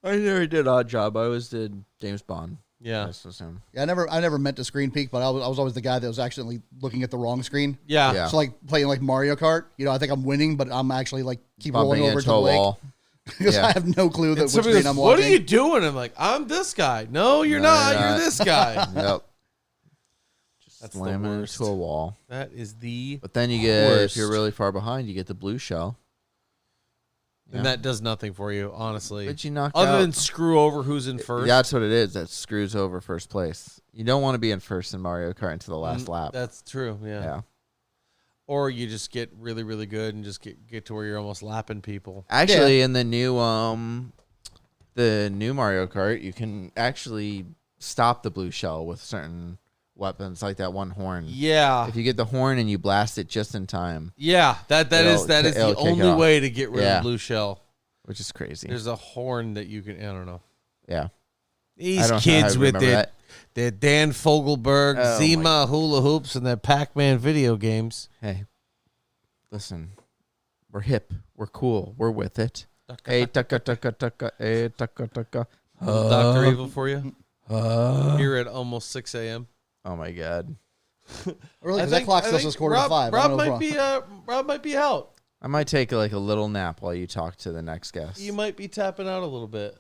Speaker 2: I never did Odd Job. I always did James Bond.
Speaker 1: Yeah,
Speaker 2: That's the same.
Speaker 3: Yeah, I never meant to screen peek, but I was always the guy that was accidentally looking at the wrong screen.
Speaker 1: yeah.
Speaker 2: Yeah.
Speaker 3: So like playing like Mario Kart, you know, I think I'm winning, but I'm actually like keep
Speaker 2: Bumping
Speaker 3: rolling over
Speaker 2: into
Speaker 3: to the
Speaker 2: a
Speaker 3: lake
Speaker 2: wall.
Speaker 3: because
Speaker 2: Yeah.
Speaker 3: I have no clue that
Speaker 1: And
Speaker 3: which
Speaker 1: somebody
Speaker 3: screen
Speaker 1: goes,
Speaker 3: I'm
Speaker 1: "What
Speaker 3: watching.
Speaker 1: are you doing?" I'm like, "I'm this guy." No, you're
Speaker 2: No,
Speaker 1: not.
Speaker 2: you're
Speaker 1: You're
Speaker 2: not.
Speaker 1: this guy.
Speaker 2: Yep. Just
Speaker 1: That's the
Speaker 2: slamming
Speaker 1: worst.
Speaker 2: into a wall.
Speaker 1: That is the
Speaker 2: But then you get,
Speaker 1: Worst.
Speaker 2: if you're really far behind, you get the blue shell.
Speaker 1: and that does nothing for you, honestly.
Speaker 2: But you knocked
Speaker 1: Other
Speaker 2: out.
Speaker 1: than screw over who's in first.
Speaker 2: That's what it is. That screws over first place. You don't want to be in first in Mario Kart until the last lap.
Speaker 1: That's true.
Speaker 2: Yeah.
Speaker 1: Or you just get really, really good and just get to where you're almost lapping people.
Speaker 2: Actually, in the new Mario Kart, you can actually stop the blue shell with certain weapons, like that one horn.
Speaker 1: Yeah.
Speaker 2: If you get the horn and you blast it just in time,
Speaker 1: Yeah. That is
Speaker 2: It'll
Speaker 1: the
Speaker 2: kick it
Speaker 1: only
Speaker 2: off.
Speaker 1: way to get rid
Speaker 2: Yeah.
Speaker 1: of blue shell.
Speaker 2: which is crazy.
Speaker 1: There's a horn that you can. I don't know.
Speaker 2: Yeah. I
Speaker 1: These
Speaker 2: don't know how
Speaker 1: kids
Speaker 2: I
Speaker 1: with
Speaker 2: remember
Speaker 1: their Dan Fogelberg,
Speaker 2: Oh,
Speaker 1: Zima hula hoops, and their Pac-Man video games.
Speaker 2: Hey, listen, we're hip, we're cool, we're with it. Hey, tucka, tucka, tucka, hey, tucka, tucka.
Speaker 1: Dr. Evil for you. Here at almost 6 a.m.
Speaker 2: Oh my God.
Speaker 3: Really?
Speaker 1: I
Speaker 3: 'Cause that
Speaker 1: think-
Speaker 3: clock
Speaker 1: I
Speaker 3: still
Speaker 1: think
Speaker 3: says quarter to
Speaker 1: Rob-
Speaker 3: 5. I
Speaker 1: Rob
Speaker 3: don't know if
Speaker 1: Rob might be out.
Speaker 2: I might take like a little nap while you talk to the next guest.
Speaker 1: You might be tapping out a little bit.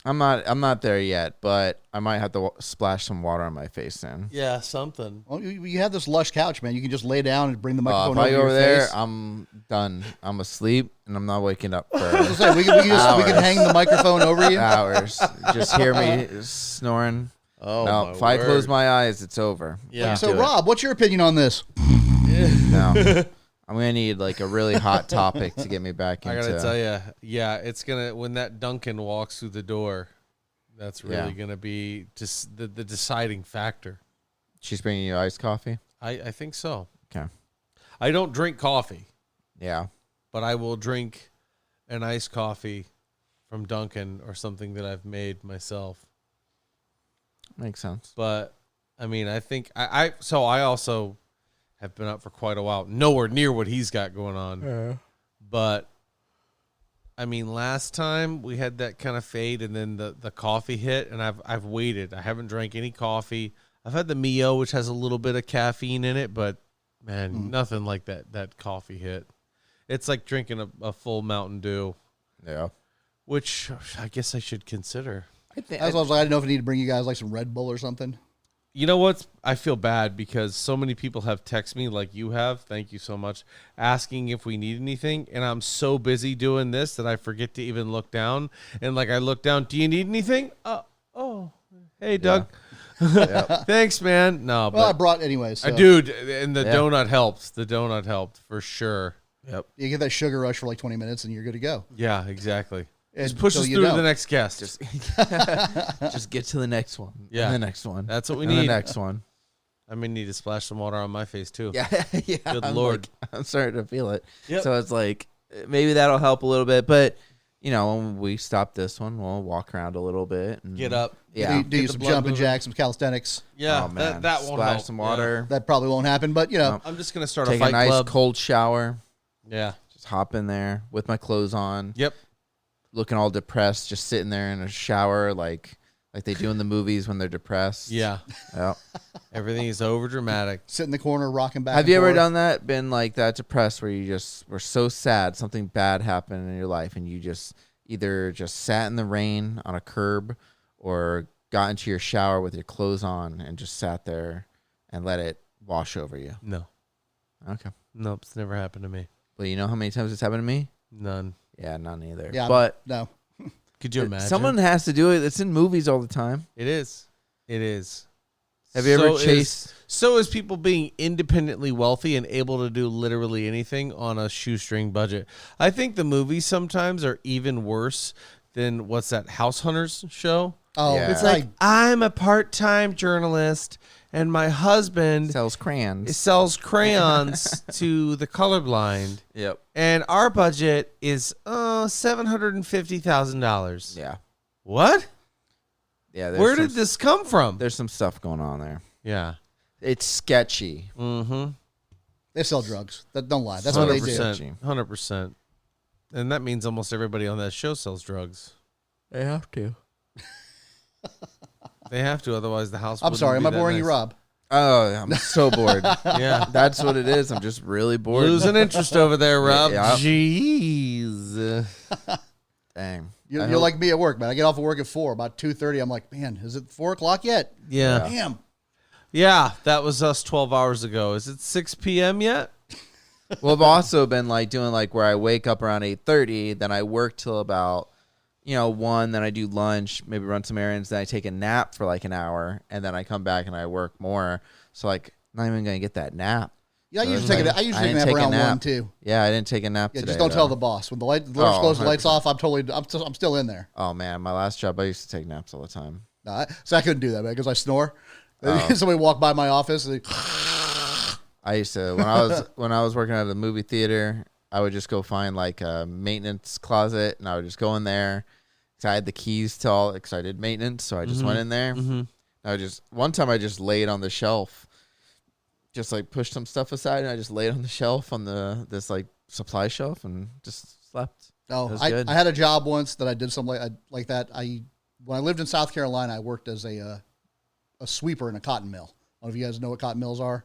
Speaker 2: I'm not there yet, but I might have to splash some water on my face soon.
Speaker 1: Yeah, something.
Speaker 3: Well, you have this lush couch, man. You can just lay down and bring the
Speaker 2: If
Speaker 3: microphone
Speaker 2: I go
Speaker 3: over
Speaker 2: over
Speaker 3: your
Speaker 2: there,
Speaker 3: face.
Speaker 2: I'm done. I'm asleep, and I'm not waking up
Speaker 3: I was
Speaker 2: for
Speaker 3: gonna say, we can hang the microphone over you.
Speaker 2: hours. Just hear me snoring.
Speaker 1: Oh,
Speaker 2: No,
Speaker 1: my
Speaker 2: if I
Speaker 1: word.
Speaker 2: close my eyes, it's over.
Speaker 1: Yeah.
Speaker 3: So,
Speaker 2: Do it.
Speaker 3: Rob, what's your opinion on this?
Speaker 2: No. I'm gonna need like a really hot topic to get me back into.
Speaker 1: I gotta tell you, yeah, it's gonna when that Duncan walks through the door, that's really gonna be just the deciding factor.
Speaker 2: She's bringing you iced coffee.
Speaker 1: I think so.
Speaker 2: Okay.
Speaker 1: I don't drink coffee,
Speaker 2: Yeah.
Speaker 1: but I will drink an iced coffee from Duncan or something that I've made myself.
Speaker 2: Makes sense.
Speaker 1: But I mean, I think I also have been up for quite a while, nowhere near what he's got going on. But I mean, last time we had that kind of fade, and then the coffee hit, and I've waited. I haven't drank any coffee. I've had the Mio, which has a little bit of caffeine in it, but man, nothing like that coffee hit. It's like drinking a full Mountain Dew,
Speaker 2: Yeah.
Speaker 1: which I guess I should consider.
Speaker 2: I think
Speaker 3: As I was like, I didn't know if I need to bring you guys like some Red Bull or something.
Speaker 1: You know what? I feel bad because so many people have texted me like you have. Thank you so much. Asking if we need anything. And I'm so busy doing this that I forget to even look down. And like I look down, do you need anything? Oh, hey, Doug. Thanks, man. No,
Speaker 3: Well, I
Speaker 1: but
Speaker 3: brought anyways. So.
Speaker 1: dude, and the
Speaker 2: Yeah.
Speaker 1: donut helped. The donut helped for sure.
Speaker 2: Yep.
Speaker 3: You get that sugar rush for like 20 minutes and you're good to go.
Speaker 1: Yeah, exactly. Just push us through to the next guest.
Speaker 2: Just get to the next one.
Speaker 1: Yeah.
Speaker 2: And the next one.
Speaker 1: That's what we
Speaker 2: and
Speaker 1: need.
Speaker 2: The next one.
Speaker 1: I may need to splash some water on my face too.
Speaker 2: Yeah. Yeah.
Speaker 1: Good Lord.
Speaker 2: I'm starting to feel it.
Speaker 1: Yep.
Speaker 2: So it's like, maybe that'll help a little bit. But, you know, when we stop this one, we'll walk around a little bit. And
Speaker 1: Get up.
Speaker 2: Yeah.
Speaker 3: Do some jumping jacks, some calisthenics.
Speaker 1: Yeah,
Speaker 2: Oh, man.
Speaker 1: that won't
Speaker 2: Splash
Speaker 1: help.
Speaker 2: some water.
Speaker 3: That probably won't happen, but you know.
Speaker 2: No.
Speaker 1: I'm just gonna start
Speaker 2: Take
Speaker 1: a fight
Speaker 2: a nice
Speaker 1: club.
Speaker 2: cold shower.
Speaker 1: Yeah.
Speaker 2: Just hop in there with my clothes on.
Speaker 1: Yep.
Speaker 2: Looking all depressed, just sitting there in a shower like they do in the movies when they're depressed.
Speaker 1: Yeah.
Speaker 2: Yep.
Speaker 1: Everything is over dramatic.
Speaker 3: Sit in the corner, rocking back.
Speaker 2: Have you ever
Speaker 3: forth.
Speaker 2: done that? Been like that depressed where you just were so sad, something bad happened in your life, and you just either just sat in the rain on a curb or got into your shower with your clothes on and just sat there and let it wash over you?
Speaker 1: No.
Speaker 2: Okay.
Speaker 1: Nope. It's never happened to me.
Speaker 2: Well, you know how many times it's happened to me?
Speaker 1: None.
Speaker 2: Yeah, none either.
Speaker 3: Yeah,
Speaker 2: but
Speaker 3: no.
Speaker 1: Could you imagine?
Speaker 2: someone has to do it. It's in movies all the time.
Speaker 1: It is. It is.
Speaker 2: Have you ever chased?
Speaker 1: So is people being independently wealthy and able to do literally anything on a shoestring budget. I think the movies sometimes are even worse than what's that House Hunters show?
Speaker 3: Oh,
Speaker 2: Yeah.
Speaker 1: It's like I'm a part-time journalist and my husband
Speaker 2: Sells crayons.
Speaker 1: sells crayons to the colorblind.
Speaker 2: Yep.
Speaker 1: And our budget is $750,000.
Speaker 2: Yeah.
Speaker 1: What?
Speaker 2: Yeah.
Speaker 1: Where did this come from?
Speaker 2: There's some stuff going on there.
Speaker 1: Yeah.
Speaker 2: It's sketchy.
Speaker 1: Mm-hmm.
Speaker 3: they sell drugs. Don't lie. That's what they do.
Speaker 1: 100%. And that means almost everybody on that show sells drugs.
Speaker 2: They have to.
Speaker 1: They have to, otherwise the house.
Speaker 3: I'm sorry. Am I boring you, Rob?
Speaker 2: Oh, I'm so bored.
Speaker 1: Yeah.
Speaker 2: That's what it is. I'm just really bored.
Speaker 1: Losing interest over there, Rob.
Speaker 2: Yeah.
Speaker 1: Jeez.
Speaker 2: Dang.
Speaker 3: You're like me at work, man. I get off of work at 4. About 2:30, I'm like, man, is it 4 o'clock yet?
Speaker 1: Yeah.
Speaker 3: Damn.
Speaker 1: Yeah, that was us 12 hours ago. Is it 6 p.m. yet?
Speaker 2: Well, I've also been like doing like where I wake up around 8:30, then I work till about 1, then I do lunch, maybe run some errands, then I take a nap for like an hour, and then I come back and I work more. So like, I'm not even gonna get that nap.
Speaker 3: Yeah, I
Speaker 2: So
Speaker 3: usually take a nap around 1 too.
Speaker 2: Yeah, I didn't take a nap
Speaker 3: Yeah,
Speaker 2: today.
Speaker 3: just don't tell
Speaker 2: though.
Speaker 3: the boss when the lights close, the lights
Speaker 2: 100%.
Speaker 3: off. I'm still in there.
Speaker 2: Oh man, my last job I used to take naps all the time.
Speaker 3: So I couldn't do that, man, because I snore.
Speaker 2: Oh.
Speaker 3: Somebody walked by my office. And
Speaker 2: I used to when I was working at a movie theater, I would just go find like a maintenance closet, and I would just go in there. Cause I had the keys to all. Cause I did maintenance, so I just went in there. One time I just laid on the shelf, just like pushed some stuff aside, and I just laid on the shelf on this like supply shelf and just slept.
Speaker 3: Oh,
Speaker 2: was
Speaker 3: I
Speaker 2: good.
Speaker 3: had a job once that I did something like that. When I lived in South Carolina, I worked as a sweeper in a cotton mill. I don't know if you guys know what cotton mills are.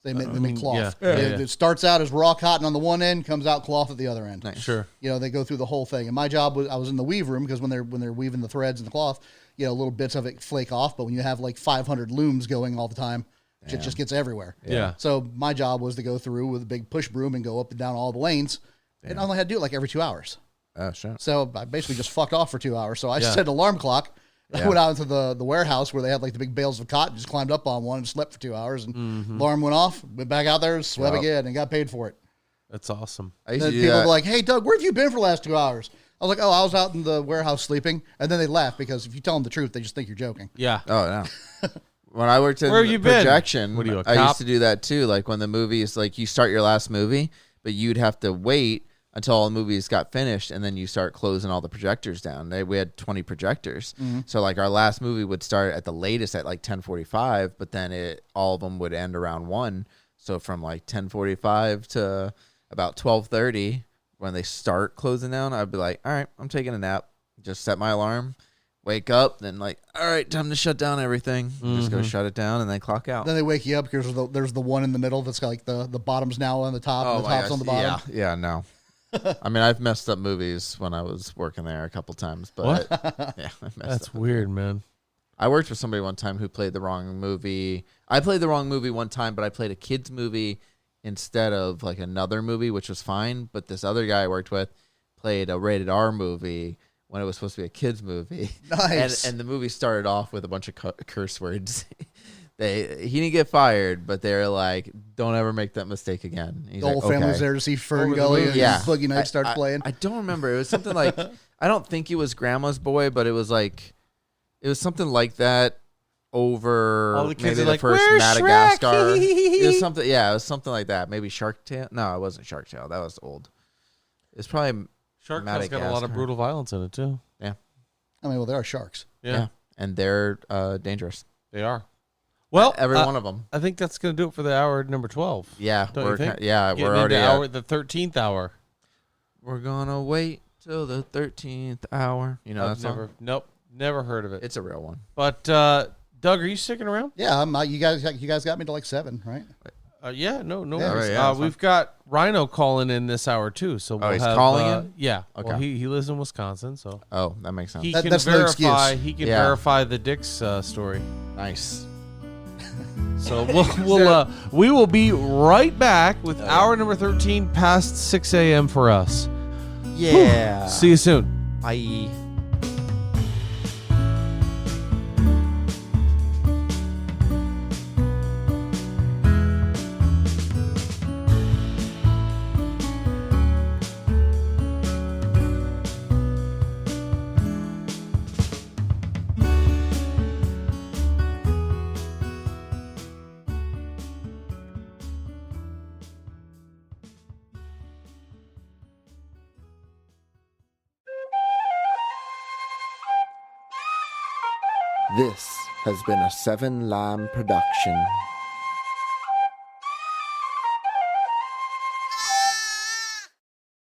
Speaker 3: They make cloth.
Speaker 1: yeah.
Speaker 3: It starts out as raw cotton on the one end, comes out cloth at the other end.
Speaker 2: Nice.
Speaker 1: Sure.
Speaker 3: They go through the whole thing. And my job was, I was in the weave room, because when they're weaving the threads and the cloth, little bits of it flake off. But when you have like 500 looms going all the time, it just gets everywhere.
Speaker 1: Yeah.
Speaker 3: So my job was to go through with a big push broom and go up and down all the lanes. And I only had to do it like every 2 hours.
Speaker 2: Oh shit.
Speaker 3: So I basically just fucked off for 2 hours. So I
Speaker 1: Yeah.
Speaker 3: set an alarm clock. I
Speaker 2: Yeah.
Speaker 3: went out into the warehouse where they had like the big bales of cotton, just climbed up on one and slept for 2 hours. And alarm went off, went back out there, swept
Speaker 2: Yep.
Speaker 3: again, and got paid for it.
Speaker 1: That's awesome.
Speaker 2: I used
Speaker 3: Then
Speaker 2: to do
Speaker 3: people
Speaker 2: that.
Speaker 3: were like, "Hey, Doug, where have you been for the last 2 hours?" I was like, "Oh, I was out in the warehouse sleeping." And then they laugh, because if you tell them the truth, they just think you're joking.
Speaker 1: Yeah.
Speaker 2: Oh no. When I worked in
Speaker 1: Where have you been?
Speaker 2: projection,
Speaker 1: What are you, a
Speaker 2: I
Speaker 1: cop?
Speaker 2: used to do that too. Like when the movies, like you start your last movie, but you'd have to wait until all the movies got finished, and then you start closing all the projectors down. We had 20 projectors, so like our last movie would start at the latest at like 10:45, but then all of them would end around 1. So from like 10:45 to about 12:30, when they start closing down, I'd be like, all right, I'm taking a nap. Just set my alarm. Wake up, then like, all right, time to shut down everything. Just go shut it down and then clock out.
Speaker 3: Then they wake you up because there's the one in the middle that's got like the bottom's now on the top and the top's on the bottom.
Speaker 2: Yeah, no. I mean, I've messed up movies when I was working there a couple times, but yeah, I messed
Speaker 1: That's
Speaker 2: up.
Speaker 1: weird, man.
Speaker 2: I worked with somebody one time who played the wrong movie. I played the wrong movie one time, but I played a kid's movie instead of like another movie, which was fine. But this other guy I worked with played a rated R movie when it was supposed to be a kid's movie.
Speaker 3: Nice.
Speaker 2: And the movie started off with a bunch of curse words. He didn't get fired, but they were like, "Don't ever make that mistake again." He's
Speaker 3: The whole
Speaker 2: like,
Speaker 3: family was
Speaker 2: "Okay."
Speaker 3: there to see Fern
Speaker 1: Over the
Speaker 3: Gully
Speaker 1: movie.
Speaker 3: and
Speaker 2: Yeah.
Speaker 3: Boogie Nights start playing.
Speaker 2: I don't remember. It was something like I don't think it was Grandma's Boy, but it was something like that over
Speaker 1: All the kids
Speaker 2: maybe
Speaker 1: are
Speaker 2: the
Speaker 1: like,
Speaker 2: first
Speaker 1: "Where's
Speaker 2: Madagascar.
Speaker 1: Shrek?"
Speaker 2: It was something, yeah, it was something like that. Maybe Shark Tale. No, it wasn't Shark Tale. That was old. It's probably
Speaker 1: Shark Tale's got a lot of brutal violence in it too.
Speaker 2: Yeah.
Speaker 3: I mean, well, there are sharks.
Speaker 2: Yeah. And they're dangerous.
Speaker 1: They are. Well,
Speaker 2: every one of them.
Speaker 1: I think that's going to do it for the hour number 12.
Speaker 2: Yeah,
Speaker 1: Don't you think?
Speaker 2: we're already
Speaker 1: into the 13th hour.
Speaker 2: We're gonna wait till the 13th hour. You know,
Speaker 1: never heard of it.
Speaker 2: It's a real one.
Speaker 1: But Doug, are you sticking around?
Speaker 3: Yeah, you guys got me to like 7, right?
Speaker 1: Yeah, no
Speaker 3: Yeah,
Speaker 1: worries.
Speaker 2: right, yeah,
Speaker 1: we've got Rhino calling in this hour too, so we'll
Speaker 2: he's
Speaker 1: have,
Speaker 2: calling in?
Speaker 1: Yeah.
Speaker 2: Okay.
Speaker 1: Well, he lives in Wisconsin, so
Speaker 2: Oh, that makes sense.
Speaker 1: he
Speaker 3: That-
Speaker 1: can
Speaker 3: that's no
Speaker 1: verify.
Speaker 3: excuse.
Speaker 1: He can
Speaker 2: Yeah.
Speaker 1: verify the Dick's story.
Speaker 2: Nice.
Speaker 1: So we will be right back with hour number 13 past 6 a.m. for us.
Speaker 2: Yeah.
Speaker 1: See you soon.
Speaker 2: Bye. This has been a 7 Lamb production.